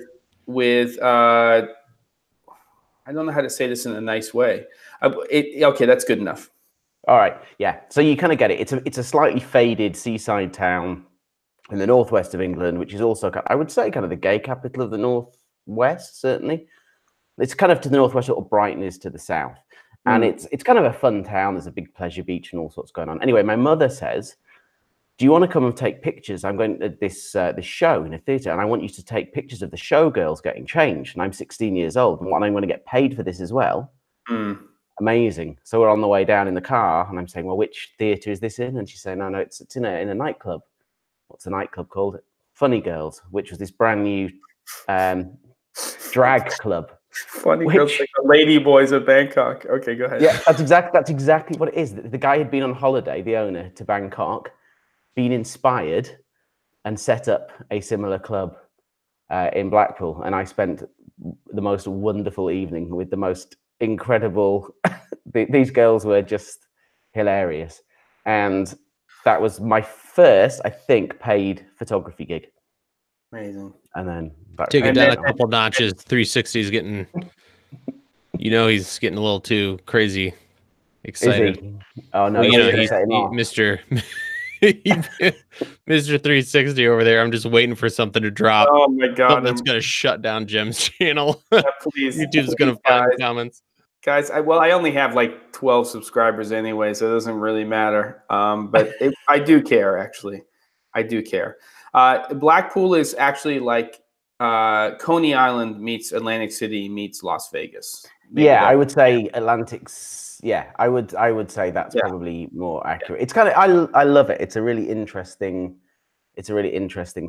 I don't know how to say this in a nice way. Okay, that's good enough. All right, yeah. So you kind of get it. It's a slightly faded seaside town in the northwest of England, which is also, I would say, kind of the gay capital of the northwest, certainly. It's kind of to the northwest, what Brighton is to the south. And it's kind of a fun town. There's a big pleasure beach and all sorts going on. Anyway, my mother says, do you want to come and take pictures? I'm going to this show in a theatre, and I want you to take pictures of the showgirls getting changed. And I'm 16 years old, and I'm going to get paid for this as well. Amazing. So we're on the way down in the car, and I'm saying, well, which theatre is this in? And she's saying, no, it's in a nightclub. What's the nightclub called? Funny Girls, which was this brand new drag club. Funny Girls, like the Lady Boys of Bangkok. Okay, go ahead. Yeah, that's exactly what it is. The guy had been on holiday, the owner, to Bangkok, been inspired, and set up a similar club in Blackpool. And I spent the most wonderful evening with the most incredible. These girls were just hilarious, and that was my first, I think, paid photography gig. Amazing. And then take it down a couple notches. 360 is getting, he's getting a little too crazy excited. Oh no, well, he's Mr. Mr. 360 over there. I'm just waiting for something to drop. Oh my God. Something that's going to shut down Jem's channel. Please. YouTube's going to find the comments. Guys, I only have like 12 subscribers anyway, so it doesn't really matter. But I do care, actually. I do care. Blackpool is actually like Coney Island meets Atlantic City meets Las Vegas. Maybe I would say Atlantic's. Yeah, I would say that's probably more accurate. It's kind of I love it. It's a really interesting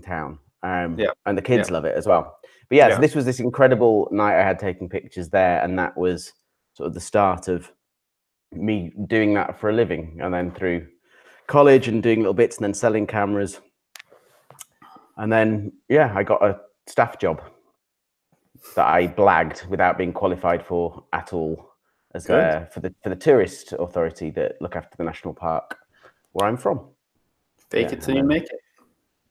town. And the kids love it as well. But so this was this incredible night I had taking pictures there, and that was sort of the start of me doing that for a living, and then through college and doing little bits and then selling cameras. And then, I got a staff job that I blagged without being qualified for at all as for the tourist authority that look after the national park where I'm from. Fake it till you make it.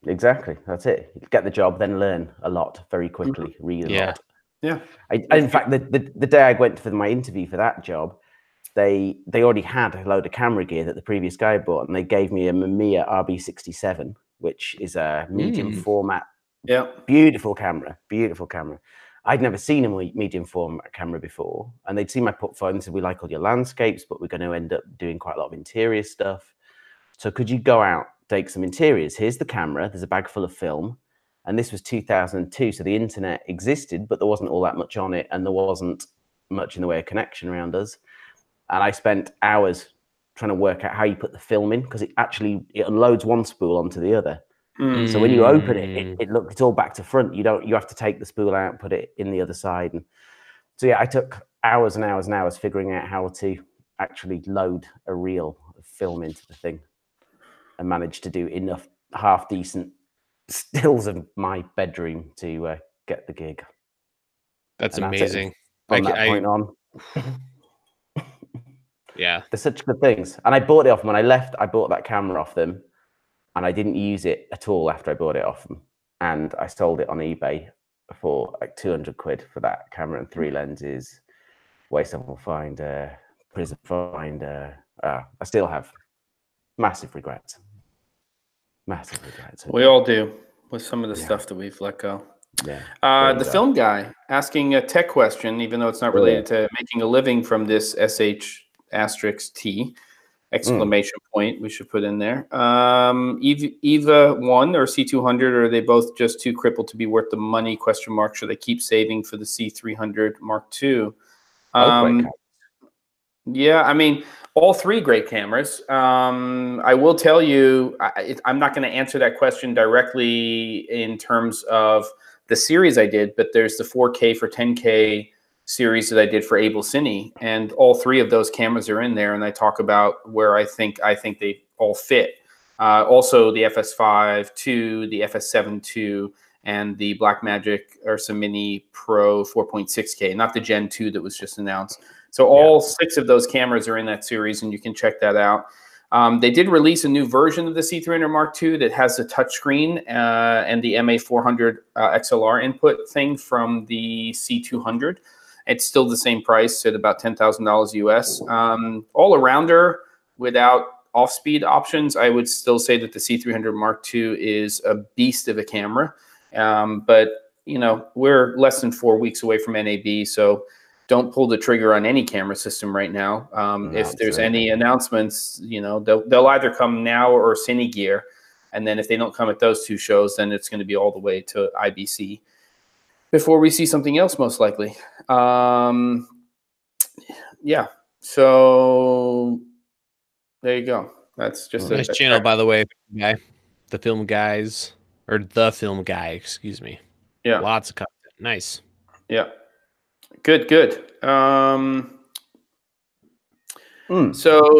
Exactly. That's it. Get the job, then learn a lot very quickly, read a lot. Yeah. In fact, the day I went for my interview for that job, they already had a load of camera gear that the previous guy bought, and they gave me a Mamiya RB67, which is a medium format. Yeah. Beautiful camera. I'd never seen a medium format camera before, and they'd seen my portfolio and said, "We like all your landscapes, but we're going to end up doing quite a lot of interior stuff. So could you go out, take some interiors? Here's the camera. There's a bag full of film." And this was 2002, so the internet existed, but there wasn't all that much on it, and there wasn't much in the way of connection around us. And I spent hours trying to work out how you put the film in, because it unloads one spool onto the other. So when you open it, it's all back to front. You have to take the spool out and put it in the other side. And so I took hours and hours and hours figuring out how to actually load a reel of film into the thing, and managed to do enough half decent stills of my bedroom to get the gig. That's amazing. From that point on. Yeah. They're such good things. And I bought it off them. When I left, I bought that camera off them, and I didn't use it at all after I bought it off them. And I sold it on eBay for like 200 quid for that camera and 3 lenses, waste level finder, prism finder. I still have massive regrets. We all do with some of the stuff that we've let go. Yeah. The film guy asking a tech question, even though it's not related to making a living from this sh*t exclamation point we should put in there. Eva 1 or C200, or are they both just too crippled to be worth the money? ? Should I keep saving for the C300 Mark II? Yeah, I mean, all 3 great cameras. I will tell you, I'm not going to answer that question directly in terms of the series I did, but there's the 4K for 10K series that I did for Able Cine, and all 3 of those cameras are in there, and I talk about where I think they all fit. Also, the FS5 II, the FS7 II, and the Blackmagic Ursa Mini Pro 4.6K, not the Gen 2 that was just announced. So all 6 of those cameras are in that series, and you can check that out. They did release a new version of the C300 Mark II that has the touchscreen and the MA400 XLR input thing from the C200. It's still the same price at about $10,000 US. All-arounder without off-speed options, I would still say that the C300 Mark II is a beast of a camera. But, we're less than 4 weeks away from NAB, so don't pull the trigger on any camera system right now. If there's any announcements, they'll either come now or Cine Gear. And then if they don't come at those 2 shows, then it's going to be all the way to IBC before we see something else, most likely. Yeah. So there you go. That's just a nice channel, by the way, guy. The film guys, or the film guy, excuse me. Yeah. Lots of content. Nice. Yeah. Good. So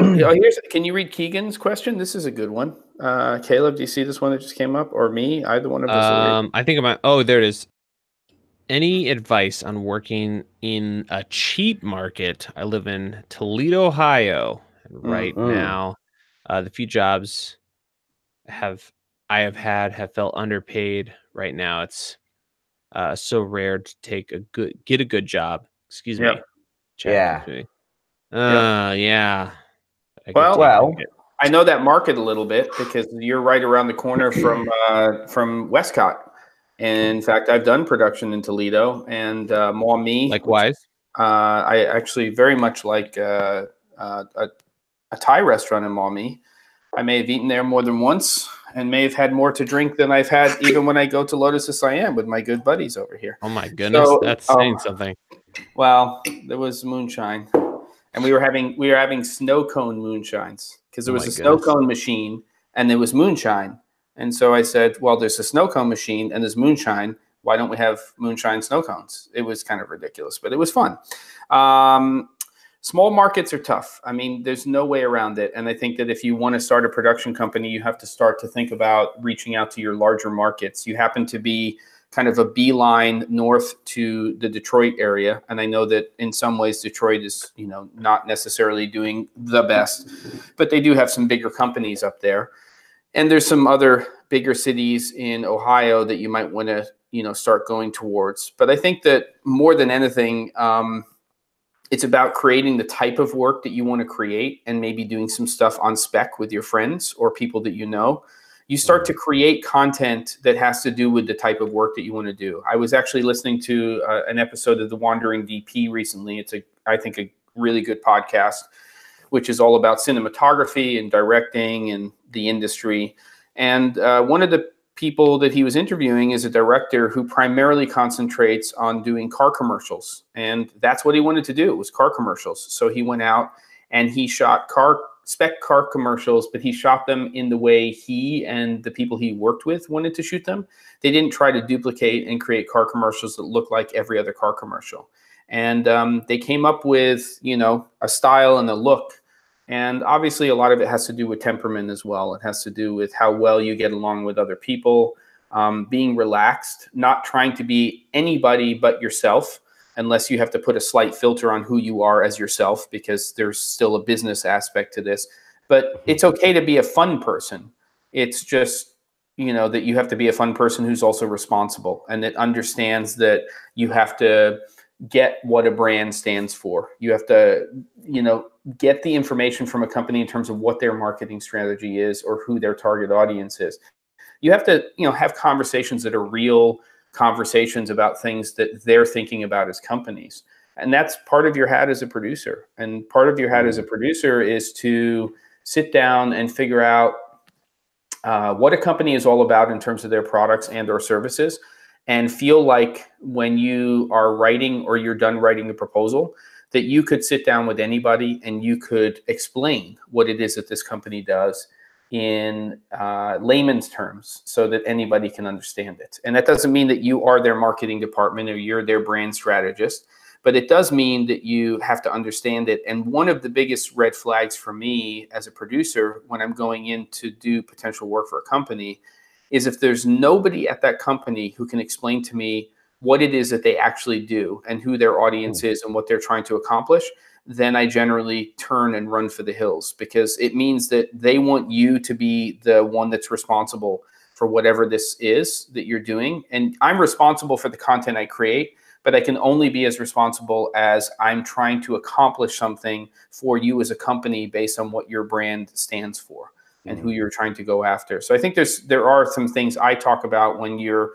can you read Keegan's question? This is a good one. Caleb, do you see this one that just came up, or me? Either one of us. I think there it is. Any advice on working in a cheap market? I live in Toledo, Ohio, and right now, the few jobs I have felt underpaid. Right now, it's so rare to get a good job. Excuse me. Yeah. Yeah. Well, I know that market a little bit because you're right around the corner from Westcott. And in fact, I've done production in Toledo and Maumee. Likewise. I actually very much like a Thai restaurant in Maumee. I may have eaten there more than once and may have had more to drink than I've had even when I go to Lotus of Siam with my good buddies over here. Oh my goodness, So, that's saying something. Well, there was moonshine, and we were having snow cone moonshines because there was a snow cone machine and there was moonshine. And so I said, well, there's a snow cone machine and there's moonshine. Why don't we have moonshine snow cones? It was kind of ridiculous, but it was fun. Small markets are tough. I mean, there's no way around it. And I think that if you want to start a production company, you have to start to think about reaching out to your larger markets. You happen to be kind of a beeline north to the Detroit area. And I know that in some ways Detroit is, not necessarily doing the best, but they do have some bigger companies up there. And there's some other bigger cities in Ohio that you might want to, start going towards. But I think that more than anything, it's about creating the type of work that you want to create and maybe doing some stuff on spec with your friends or people that you know. You start to create content that has to do with the type of work that you want to do. I was actually listening to an episode of The Wandering DP recently. It's I think a really good podcast, which is all about cinematography and directing and the industry. And one of the people that he was interviewing is a director who primarily concentrates on doing car commercials. And that's what he wanted to do, was car commercials. So he went out and he shot spec car commercials, but he shot them in the way he and the people he worked with wanted to shoot them. They didn't try to duplicate and create car commercials that look like every other car commercial. And they came up with, a style and a look. And obviously a lot of it has to do with temperament as well. It has to do with how well you get along with other people, being relaxed, not trying to be anybody but yourself, unless you have to put a slight filter on who you are as yourself, because there's still a business aspect to this. But it's okay to be a fun person. It's just, that you have to be a fun person who's also responsible and that understands that you have to get what a brand stands for. You have to, get the information from a company in terms of what their marketing strategy is or who their target audience is. You have to, have conversations that are real conversations about things that they're thinking about as companies. And that's part of your hat as a producer. And part of your hat as a producer is to sit down and figure out what a company is all about in terms of their products and or services, and feel like when you are writing or you're done writing the proposal, that you could sit down with anybody and you could explain what it is that this company does in layman's terms so that anybody can understand it. And that doesn't mean that you are their marketing department or you're their brand strategist, but it does mean that you have to understand it. And one of the biggest red flags for me as a producer when I'm going in to do potential work for a company is if there's nobody at that company who can explain to me what it is that they actually do and who their audience is and what they're trying to accomplish, then I generally turn and run for the hills, because it means that they want you to be the one that's responsible for whatever this is that you're doing. And I'm responsible for the content I create, but I can only be as responsible as I'm trying to accomplish something for you as a company based on what your brand stands for and who you're trying to go after. So I think there are some things I talk about when you're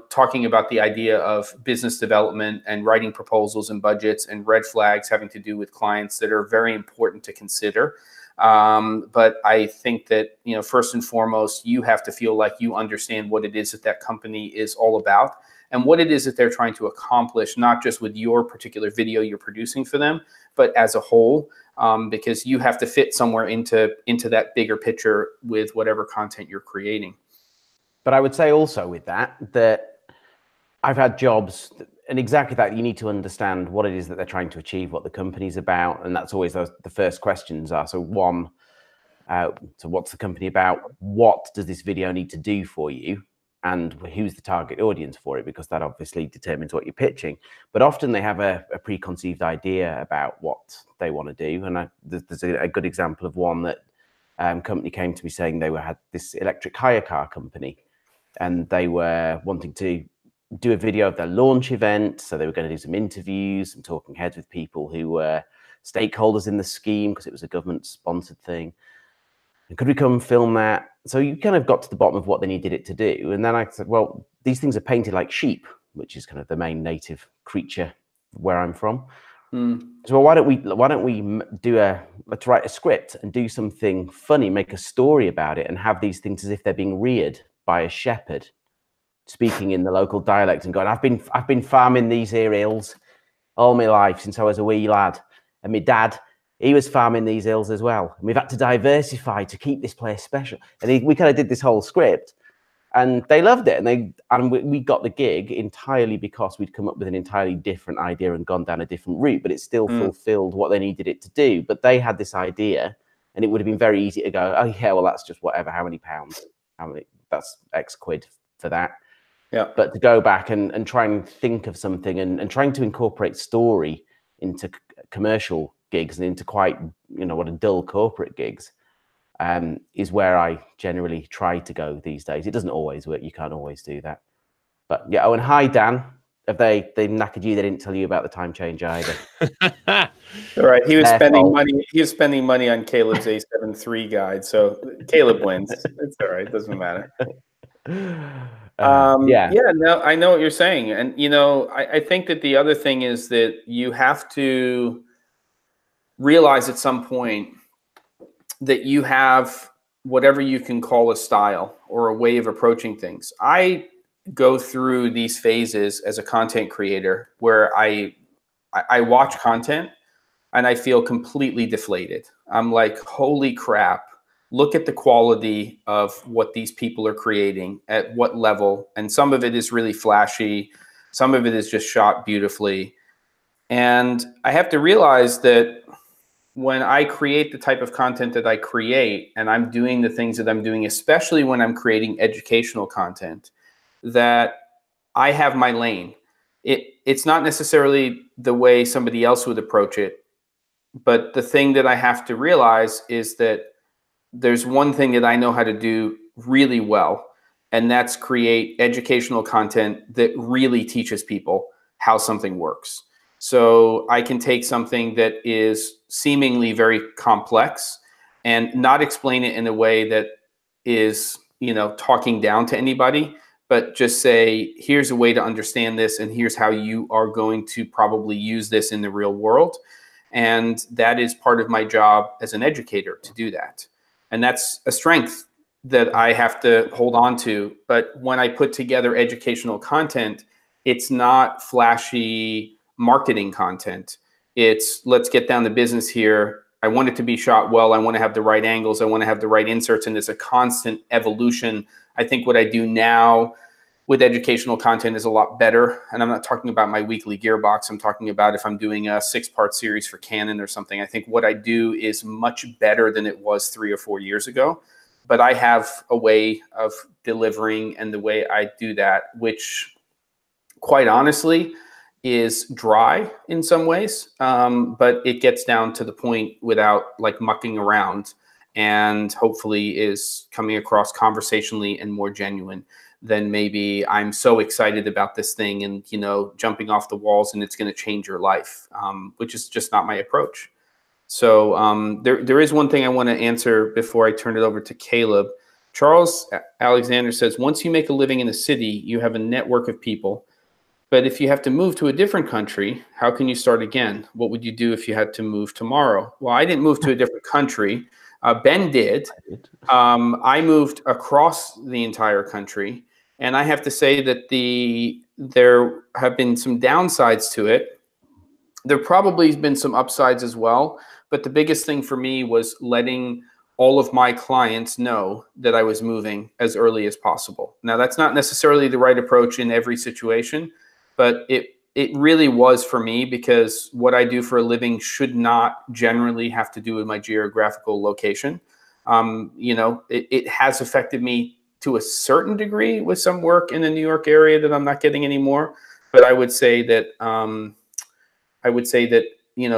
talking about the idea of business development and writing proposals and budgets and red flags having to do with clients that are very important to consider. But I think that, first and foremost, you have to feel like you understand what it is that that company is all about and what it is that they're trying to accomplish, not just with your particular video you're producing for them, but as a whole, because you have to fit somewhere into that bigger picture with whatever content you're creating. But I would say also with that I've had jobs, and exactly that, you need to understand what it is that they're trying to achieve, what the company's about. And that's always the first questions are. So one, so what's the company about? What does this video need to do for you? And who's the target audience for it? Because that obviously determines what you're pitching. But often they have a preconceived idea about what they want to do. And there's a good example of one that company came to me saying they had this electric hire car company, and they were wanting to do a video of their launch event. So they were going to do some interviews, some talking heads with people who were stakeholders in the scheme, because it was a government sponsored thing. Could we come film that? So you kind of got to the bottom of what they needed it to do. And then I said, well, these things are painted like sheep, which is kind of the main native creature where I'm from. So why don't we let's write a script and do something funny, make a story about it, and have these things as if they're being reared by a shepherd, speaking in the local dialect and going, I've been farming these here hills all my life since I was a wee lad, and my dad, he was farming these hills as well, and we've had to diversify to keep this place special. And we kind of did this whole script, and they loved it, and we got the gig entirely because we'd come up with an entirely different idea and gone down a different route, but it still fulfilled what they needed it to do. But they had this idea, and it would have been very easy to go, oh yeah, well, that's just whatever, how many pounds, that's X quid for that. Yeah. But to go back and try and think of something and trying to incorporate story into commercial gigs and into quite, what a dull corporate gigs, is where I generally try to go these days. It doesn't always work. You can't always do that. But yeah. Oh, and hi, Dan. Have they knackered you? They didn't tell you about the time change either. All right. He was spending money. He was spending money on Caleb's A7 III guide. So Caleb wins. It's all right. It doesn't matter. Yeah, no, I know what you're saying. And, I think that the other thing is that you have to realize at some point that you have whatever you can call a style or a way of approaching things. I go through these phases as a content creator where I watch content and I feel completely deflated. I'm like, holy crap. Look at the quality of what these people are creating at what level. And some of it is really flashy. Some of it is just shot beautifully. And I have to realize that when I create the type of content that I create and I'm doing the things that I'm doing, especially when I'm creating educational content, that I have my lane. It's not necessarily the way somebody else would approach it. But the thing that I have to realize is that there's one thing that I know how to do really well, and that's create educational content that really teaches people how something works. So I can take something that is seemingly very complex and not explain it in a way that is, talking down to anybody, but just say, here's a way to understand this, and here's how you are going to probably use this in the real world. And that is part of my job as an educator, to do that. And that's a strength that I have to hold on to. But when I put together educational content, it's not flashy marketing content. It's let's get down to business here. I want it to be shot well. I want to have the right angles. I want to have the right inserts. And it's a constant evolution. I think what I do now with educational content is a lot better. And I'm not talking about my weekly gearbox. I'm talking about if I'm doing a 6-part series for Canon or something. I think what I do is much better than it was 3 or 4 years ago. But I have a way of delivering, and the way I do that, which quite honestly is dry in some ways, but it gets down to the point without like mucking around, and hopefully is coming across conversationally and more genuine than maybe I'm so excited about this thing and, jumping off the walls and it's going to change your life, which is just not my approach. So there is one thing I want to answer before I turn it over to Caleb. Charles Alexander says, once you make a living in a city, you have a network of people. But if you have to move to a different country, how can you start again? What would you do if you had to move tomorrow? Well, I didn't move to a different country. Ben did. I moved across the entire country. And I have to say that there have been some downsides to it. There probably has been some upsides as well. But the biggest thing for me was letting all of my clients know that I was moving as early as possible. Now, that's not necessarily the right approach in every situation, but it really was for me, because what I do for a living should not generally have to do with my geographical location. It has affected me to a certain degree with some work in the New York area that I'm not getting anymore. But I would say that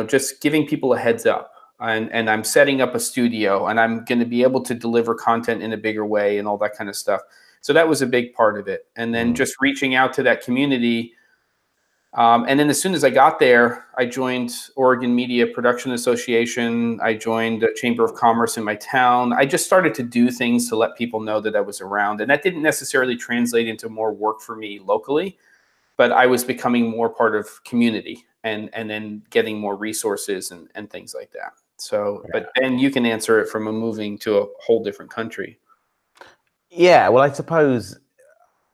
just giving people a heads up, and I'm setting up a studio, and I'm going to be able to deliver content in a bigger way and all that kind of stuff. So that was a big part of it. And then just reaching out to that community. And then as soon as I got there, I joined Oregon Media Production Association. I joined the Chamber of Commerce in my town. I just started to do things to let people know that I was around. And that didn't necessarily translate into more work for me locally, but I was becoming more part of community and then getting more resources and things like that. So, but then you can answer it from a moving to a whole different country. Yeah, well, I suppose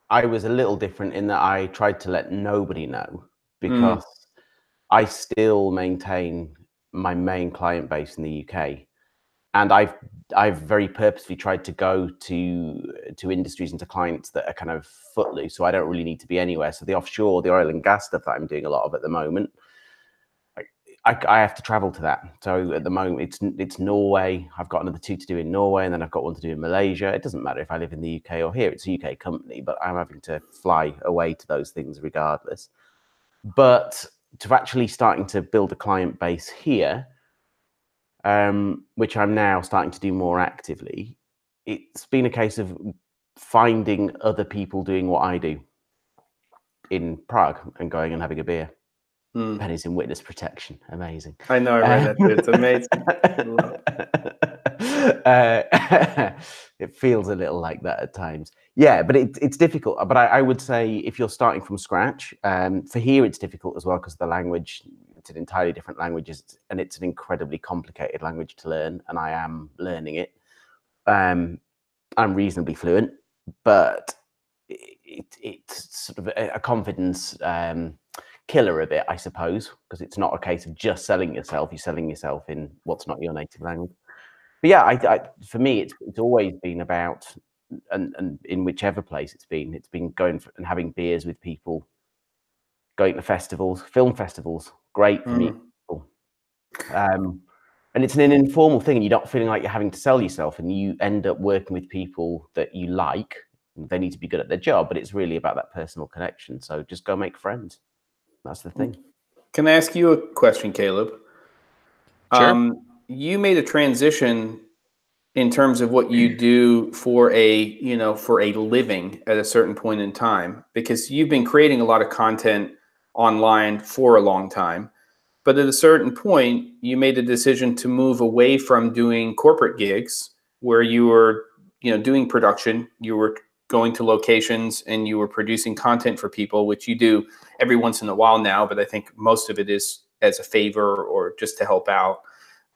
I was a little different in that I tried to let nobody know, because I still maintain my main client base in the UK, and I've very purposely tried to go to industries and to clients that are kind of footloose, so I don't really need to be anywhere. So the offshore, the oil and gas stuff that I'm doing a lot of at the moment, I have to travel to that. So at the moment, it's Norway. I've got another 2 to do in Norway, and then I've got 1 to do in Malaysia. It doesn't matter if I live in the UK or here. It's a UK company, but I'm having to fly away to those things regardless. But to actually starting to build a client base here, which I'm now starting to do more actively, it's been a case of finding other people doing what I do in Prague and going and having a beer. Pennies in witness protection. Amazing. I know, I read that too. It's amazing. It feels a little like that at times. Yeah, but it's difficult. But I would say if you're starting from scratch, for here it's difficult as well because the language, it's an entirely different language, and it's an incredibly complicated language to learn, and I am learning it. I'm reasonably fluent, but it's sort of a confidence killer a bit, I suppose, because it's not a case of just selling yourself. You're selling yourself in what's not your native language. But yeah, for me, it's always been about, and in whichever place it's been going and having beers with people, going to festivals, film festivals, great for me. And it's an informal thing, and you're not feeling like you're having to sell yourself, and you end up working with people that you like. They need to be good at their job, but it's really about that personal connection. So just go make friends. That's the thing. Can I ask you a question, Caleb? Sure. You made a transition in terms of what you do for a living at a certain point in time, because you've been creating a lot of content online for a long time. But at a certain point, you made the decision to move away from doing corporate gigs where you were, doing production. You were going to locations and you were producing content for people, which you do every once in a while now, but I think most of it is as a favor or just to help out.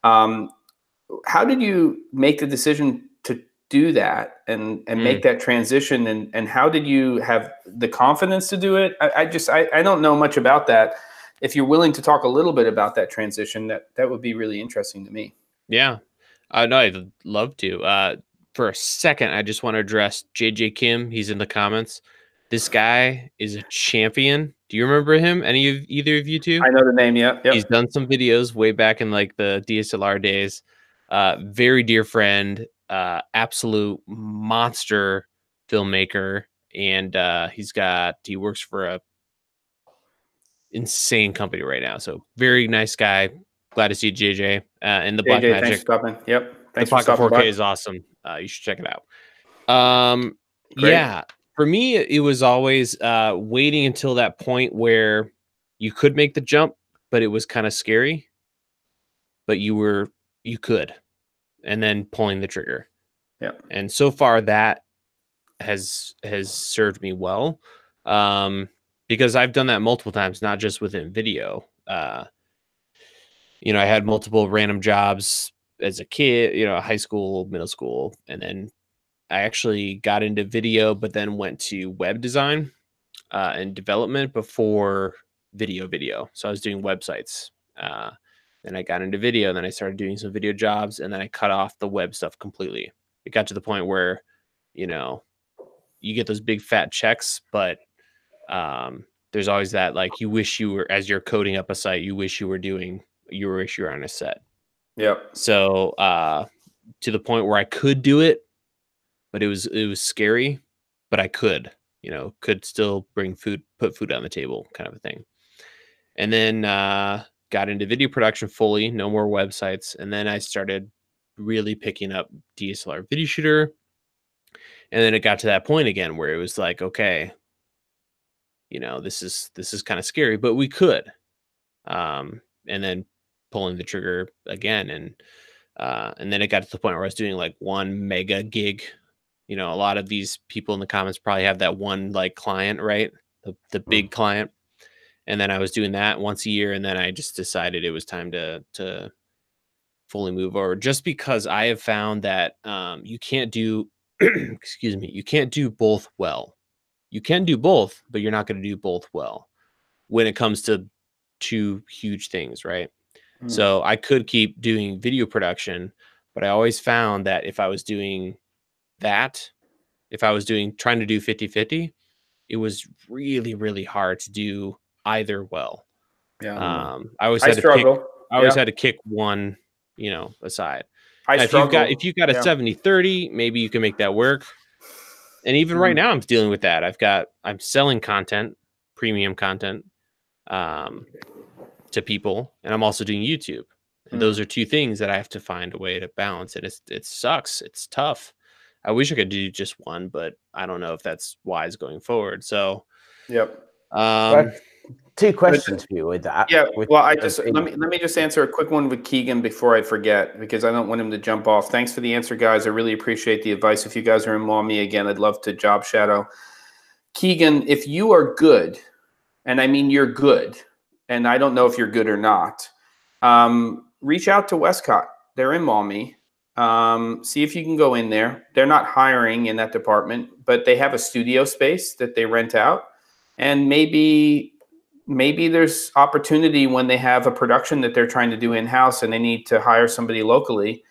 How did you make the decision to do that and make that transition? And how did you have the confidence to do it? I don't know much about that. If you're willing to talk a little bit about that transition, that would be really interesting to me. Yeah, no, I'd love to. For a second, I just want to address JJ Kim. He's in the comments. This guy is a champion. Do you remember him? Either of you two? I know the name. Yeah. Yep. He's done some videos way back in like the DSLR days. Very dear friend, absolute monster filmmaker, and he works for a insane company right now. So very nice guy. Glad to see JJ in the Black Magic. Thanks for stopping. Yep. Thanks the for stopping 4K by. is awesome. You should check it out. Yeah, for me, it was always waiting until that point where you could make the jump, but it was kind of scary. But you could, and then pulling the trigger. Yeah. And so far that has served me well, because I've done that multiple times, not just within video. I had multiple random jobs as a kid, high school, middle school, and then I actually got into video, but then went to web design and development before video. So I was doing websites. Then I got into video, then I started doing some video jobs, and then I cut off the web stuff completely. It got to the point where, you get those big fat checks, but there's always that, like, you wish you were, as you're coding up a site, you wish you were on a set. Yep. So to the point where I could do it, but it was scary, but I could still put food on the table, kind of a thing. And then got into video production fully, no more websites. And then I started really picking up DSLR Video Shooter. And then it got to that point again where it was like, okay, you know, this is kind of scary, but we could. And then pulling the trigger again, and then it got to the point where I was doing like 1 mega gig. You know, a lot of these people in the comments probably have that one like client, right? The big client. And then I was doing that once a year, and then I just decided it was time to fully move over, just because I have found that you can't do excuse me, you can't do both well. You can do both, but you're not going to do both well when it comes to 2 huge things, right? So I could keep doing video production, but I always found that if I was doing that, if I was trying to do 50-50, it was really, really hard to do either well. Yeah. I always I had to struggle. pick, I always had to kick one, you know, aside. I Now, struggle. if you've got a 70-30, maybe you can make that work. And even right now I'm dealing with that. I'm selling content, premium content, to people, and I'm also doing YouTube. And those are 2 things that I have to find a way to balance. And it sucks. It's tough. I wish I could do just one, but I don't know if that's wise going forward. So, Yep. Well, 2 questions for you with that. Yeah. Well, let me just answer a quick one with Keegan before I forget, because I don't want him to jump off. Thanks for the answer, guys. I really appreciate the advice. If you guys are in Maumee again, I'd love to job shadow. Keegan, if you are good, and I mean you're good, and I don't know if you're good or not, reach out to Westcott. They're in Maumee. See if you can go in there. They're not hiring in that department, but they have a studio space that they rent out. And maybe there's opportunity when they have a production that they're trying to do in-house and they need to hire somebody locally,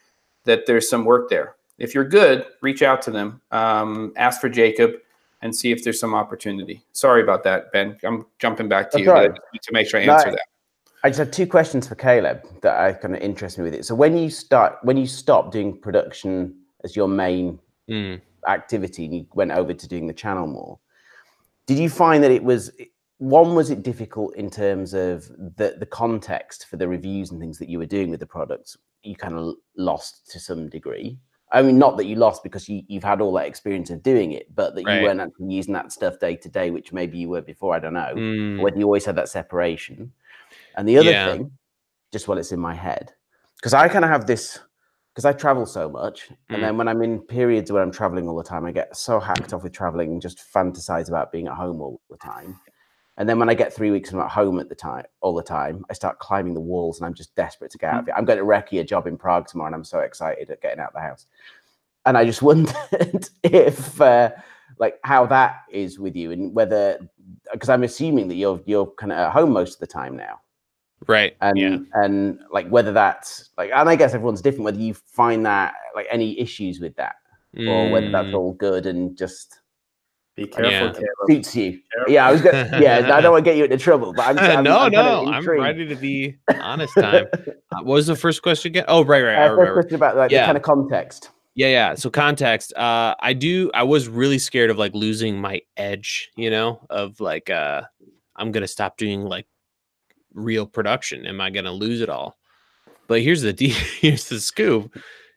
that there's some work there. If you're good, reach out to them, ask for Jacob, and see if there's some opportunity. Sorry about that, Ben. I'm jumping back to you, right. but I need to make sure I answer that. I just have 2 questions for Caleb that are kind of interest me with it. So when you stopped doing production as your main activity and you went over to doing the channel more, did you find that was it difficult in terms of the context for the reviews and things that you were doing with the products? You kind of lost to some degree. I mean, not that you lost because you've had all that experience of doing it, but that you weren't actually using that stuff day to day, which maybe you were before. I don't know. Or whether you always had that separation. And the other thing, just while it's in my head, because I kind of have this, because I travel so much, and then when I'm in periods where I'm traveling all the time, I get so hacked off with traveling and just fantasize about being at home all the time. And then when I get 3 weeks and I'm at home all the time, I start climbing the walls and I'm just desperate to get out of it. I'm going to recce a job in Prague tomorrow and I'm so excited at getting out of the house. And I just wondered if, like, how that is with you, and whether, because I'm assuming that you're kind of at home most of the time now. Right. And like whether that's like, and I guess everyone's different, whether you find that like any issues with that, or whether that's all good and just be careful, Caleb. Suits you. Yeah, I was gonna. Yeah, I don't want to get you into trouble, but I'm I'm ready to be honest. Time. What was the first question again? Oh, right. First question about like the kind of context. Yeah. So context. I was really scared of like losing my edge. You know, of like I'm gonna stop doing like real production. Am I gonna lose it all? But here's the scoop.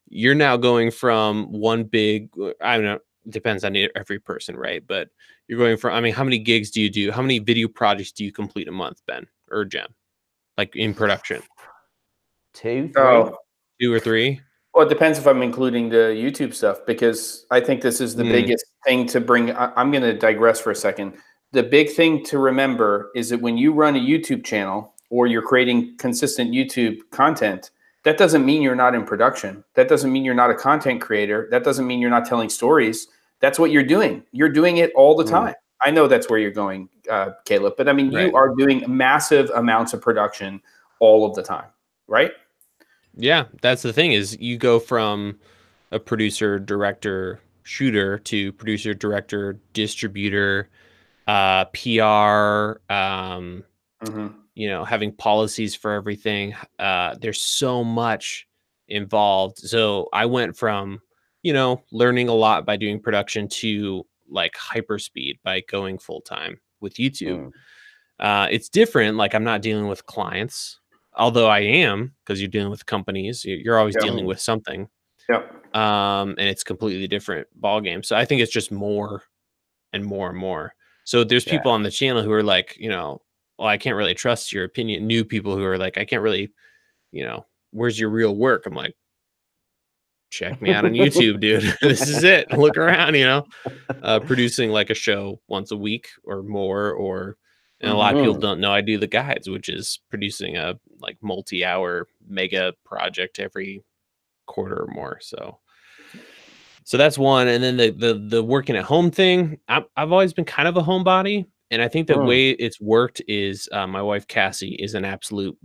You're now going from one big, I don't know, depends on every person, right? But you're going from, I mean, how many gigs do you do? How many video projects do you complete a month, Ben or Jem? Like in production? 2, 3? 2 or 3? Well, it depends if I'm including the YouTube stuff, because I think this is the biggest thing to bring. I'm going to digress for a second. The big thing to remember is that when you run a YouTube channel or you're creating consistent YouTube content, that doesn't mean you're not in production. That doesn't mean you're not a content creator. That doesn't mean you're not telling stories. That's what you're doing. You're doing it all the time. I know that's where you're going, Caleb, but I mean, you are doing massive amounts of production all of the time, right? Yeah, that's the thing, is you go from a producer, director, shooter to producer, director, distributor, PR, you know, having policies for everything. There's so much involved. So I went from, you know, learning a lot by doing production to like hyperspeed by going full time with YouTube. It's different. Like, I'm not dealing with clients, although I am, because you're dealing with companies. You're always dealing with something. And it's completely different ball game. So I think it's just more and more and more. So there's people on the channel who are like, you know, well, I can't really trust your opinion. New people who are like, I can't really, you know, where's your real work? I'm like, check me out on YouTube, dude. This is it. Look around, you know, producing like a show once a week or more, or, and a lot of people don't know I do the guides, which is producing a like multi-hour mega project every quarter or more. So that's one. And then the working at home thing, I've always been kind of a homebody. And I think the way it's worked is my wife, Cassie, is an absolute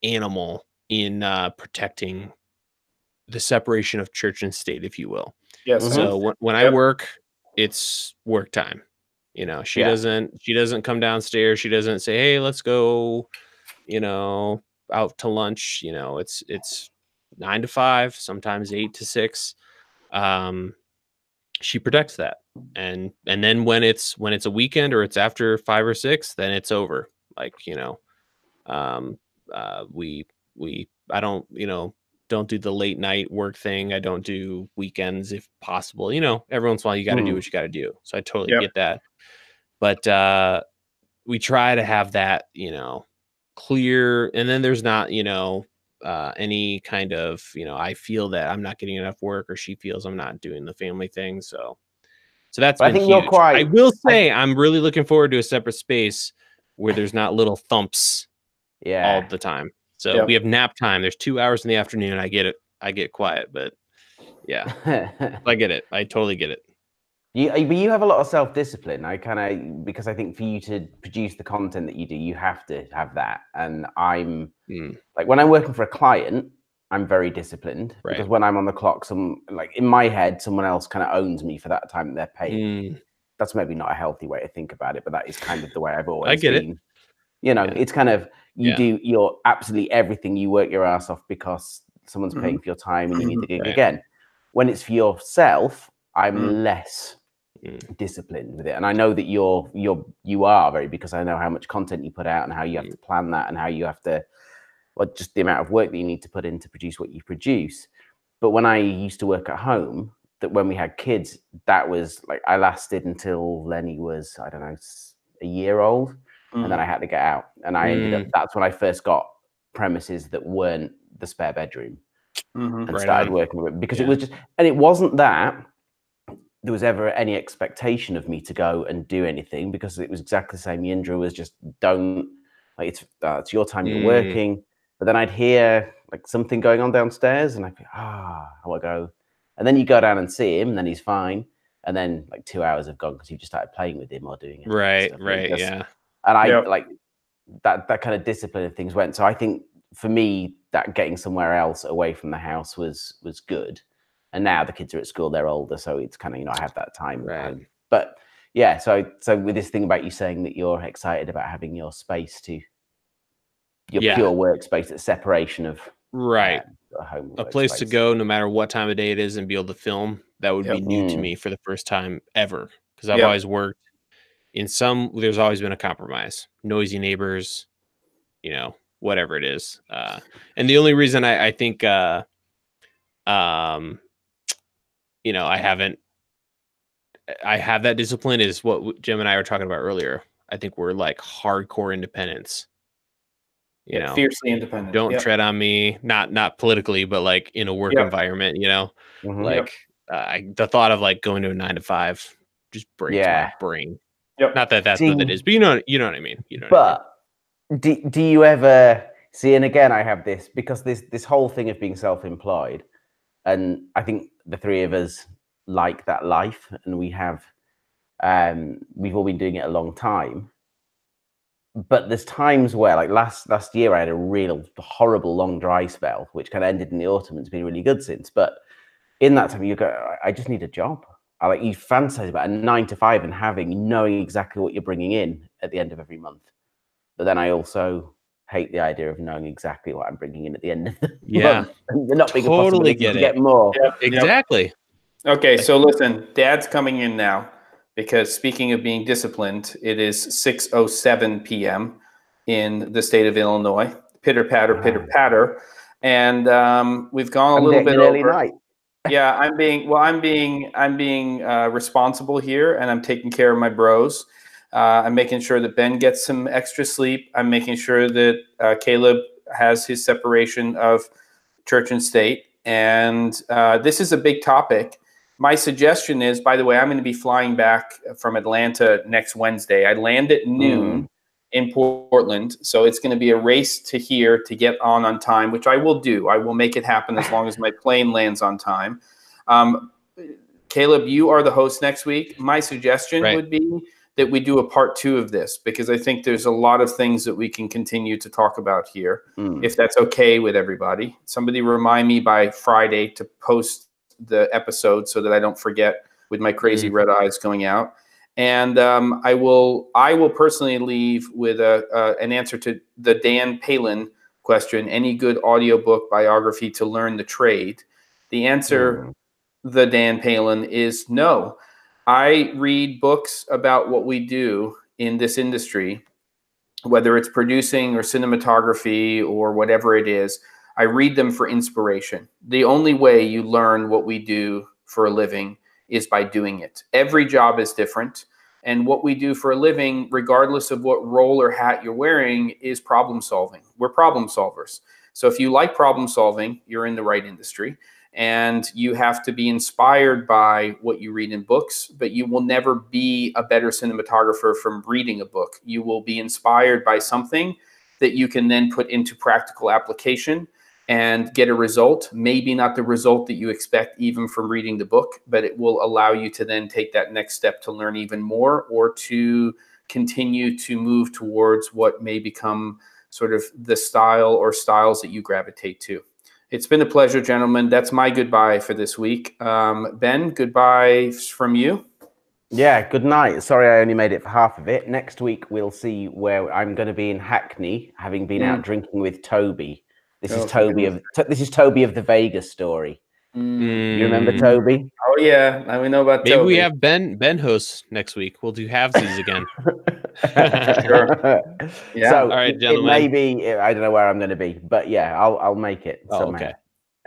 animal in protecting the separation of church and state, if you will. Yes. So when I work, it's work time. You know, she doesn't come downstairs. She doesn't say, hey, let's go, you know, out to lunch. You know, it's 9 to 5, sometimes 8 to 6. She protects that. And then when it's a weekend or it's after 5 or 6, then it's over. Like, you know, I don't, you know, don't do the late night work thing. I don't do weekends if possible. You know, every once in a while you got to do what you got to do. So I totally get that. But we try to have that, you know, clear. And then there's not, you know, any kind of, you know, I feel that I'm not getting enough work, or she feels I'm not doing the family thing. So that's been huge. I will say I'm really looking forward to a separate space where there's not little thumps all the time. So we have nap time. There's 2 hours in the afternoon. I get it. I get quiet, but yeah, I get it. I totally get it. But you have a lot of self-discipline. Because I think for you to produce the content that you do, you have to have that. And I'm like, when I'm working for a client, I'm very disciplined because when I'm on the clock, like in my head, someone else kind of owns me for that time that they're paying. That's maybe not a healthy way to think about it, but that is kind of the way I've always been. You know, it's kind of, you do your absolutely everything. You work your ass off because someone's paying for your time and you need the gig again. When it's for yourself, I'm less disciplined with it. And I know that you are very, because I know how much content you put out and how you have to plan that and how you have to, well, just the amount of work that you need to put in to produce what you produce. But when I used to work at home, that when we had kids, that was like, I lasted until Lenny was, I don't know, a year old. And then I had to get out. And I ended up, that's when I first got premises that weren't the spare bedroom and started working with it, because it was just, and it wasn't that there was ever any expectation of me to go and do anything, because it was exactly the same. Yindra was just, don't, like, it's your time, you're working. But then I'd hear like something going on downstairs and I'd be, I want to go. And then you go down and see him and then he's fine. And then like 2 hours have gone because you just started playing with him or doing it. And I like that kind of discipline of things went. So I think for me, that getting somewhere else away from the house was good. And now the kids are at school, they're older, so it's kind of, you know, I have that time. But yeah, so with this thing about you saying that you're excited about having your space your pure workspace, that separation of home, a place to go no matter what time of day it is and be able to film, that would be new to me for the first time ever, because I've always worked in there's always been a compromise, noisy neighbors, you know, whatever it is. And the only reason I think, you know, I have that discipline is what Jem and I were talking about earlier. I think we're like hardcore independents, you know, fiercely independent. Don't tread on me, not politically, but like in a work environment, you know, like the thought of like going to a 9 to 5 just breaks my brain. Not that that's what it is, but you know what I mean. You know. But do you ever see? And again, I have this because this whole thing of being self-employed, and I think the three of us like that life, and we have we've all been doing it a long time. But there's times where, like last year, I had a real horrible long dry spell, which kind of ended in the autumn. It's been really good since. But in that time, you go, I just need a job. You fantasize about a 9 to 5 and knowing exactly what you're bringing in at the end of every month. But then I also hate the idea of knowing exactly what I'm bringing in at the end of the month. And not being totally a possibility to get more. Exactly. Okay, so listen, Dad's coming in now, because speaking of being disciplined, it is 6:07 p.m. in the state of Illinois. Pitter patter, pitter patter, and we've gone a little bit over. Night. Yeah, I'm being responsible here, and I'm taking care of my bros. I'm making sure that Ben gets some extra sleep. I'm making sure that Caleb has his separation of church and state. And this is a big topic. My suggestion is, by the way, I'm going to be flying back from Atlanta next Wednesday. I land at noon in Portland. So it's going to be a race to here to get on time, which I will do. I will make it happen as long as my plane lands on time. Caleb, you are the host next week. My suggestion would be that we do a part 2 of this, because I think there's a lot of things that we can continue to talk about here, if that's okay with everybody. Somebody remind me by Friday to post the episode so that I don't forget with my crazy red eyes going out. And I will personally leave with an answer to the Dan Palin question: any good audiobook biography to learn the trade? The answer, the Dan Palin, is no. I read books about what we do in this industry, whether it's producing or cinematography or whatever it is. I read them for inspiration. The only way you learn what we do for a living is by doing it. Every job is different. And what we do for a living, regardless of what role or hat you're wearing, is problem solving. We're problem solvers. So if you like problem solving, you're in the right industry. And you have to be inspired by what you read in books, but you will never be a better cinematographer from reading a book. You will be inspired by something that you can then put into practical application and get a result. Maybe not the result that you expect even from reading the book, but it will allow you to then take that next step to learn even more, or to continue to move towards what may become sort of the style or styles that you gravitate to. It's been a pleasure, gentlemen. That's my goodbye for this week. Ben, goodbye from you. Yeah, good night. Sorry I only made it for half of it. Next week, we'll see where I'm going to be in Hackney, having been out drinking with Toby. This is Toby of the Vegas story. You remember Toby? Oh, yeah. We know about Maybe Toby. we have Ben host next week. We'll do halvesies again. Sure. Yeah. So all right, gentlemen. it may be, I don't know where I'm going to be, but yeah, I'll make it somehow.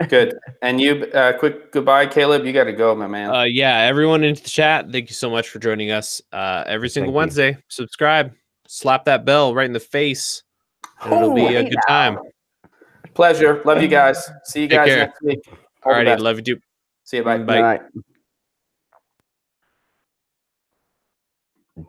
Okay. Good. And you, quick goodbye, Caleb. You got to go, my man. Yeah, everyone into the chat, thank you so much for joining us. Every single Wednesday, subscribe, slap that bell right in the face, and it'll be a good time. Pleasure. Love you guys. See you guys next week. All righty, love you too. See you. Bye. Bye.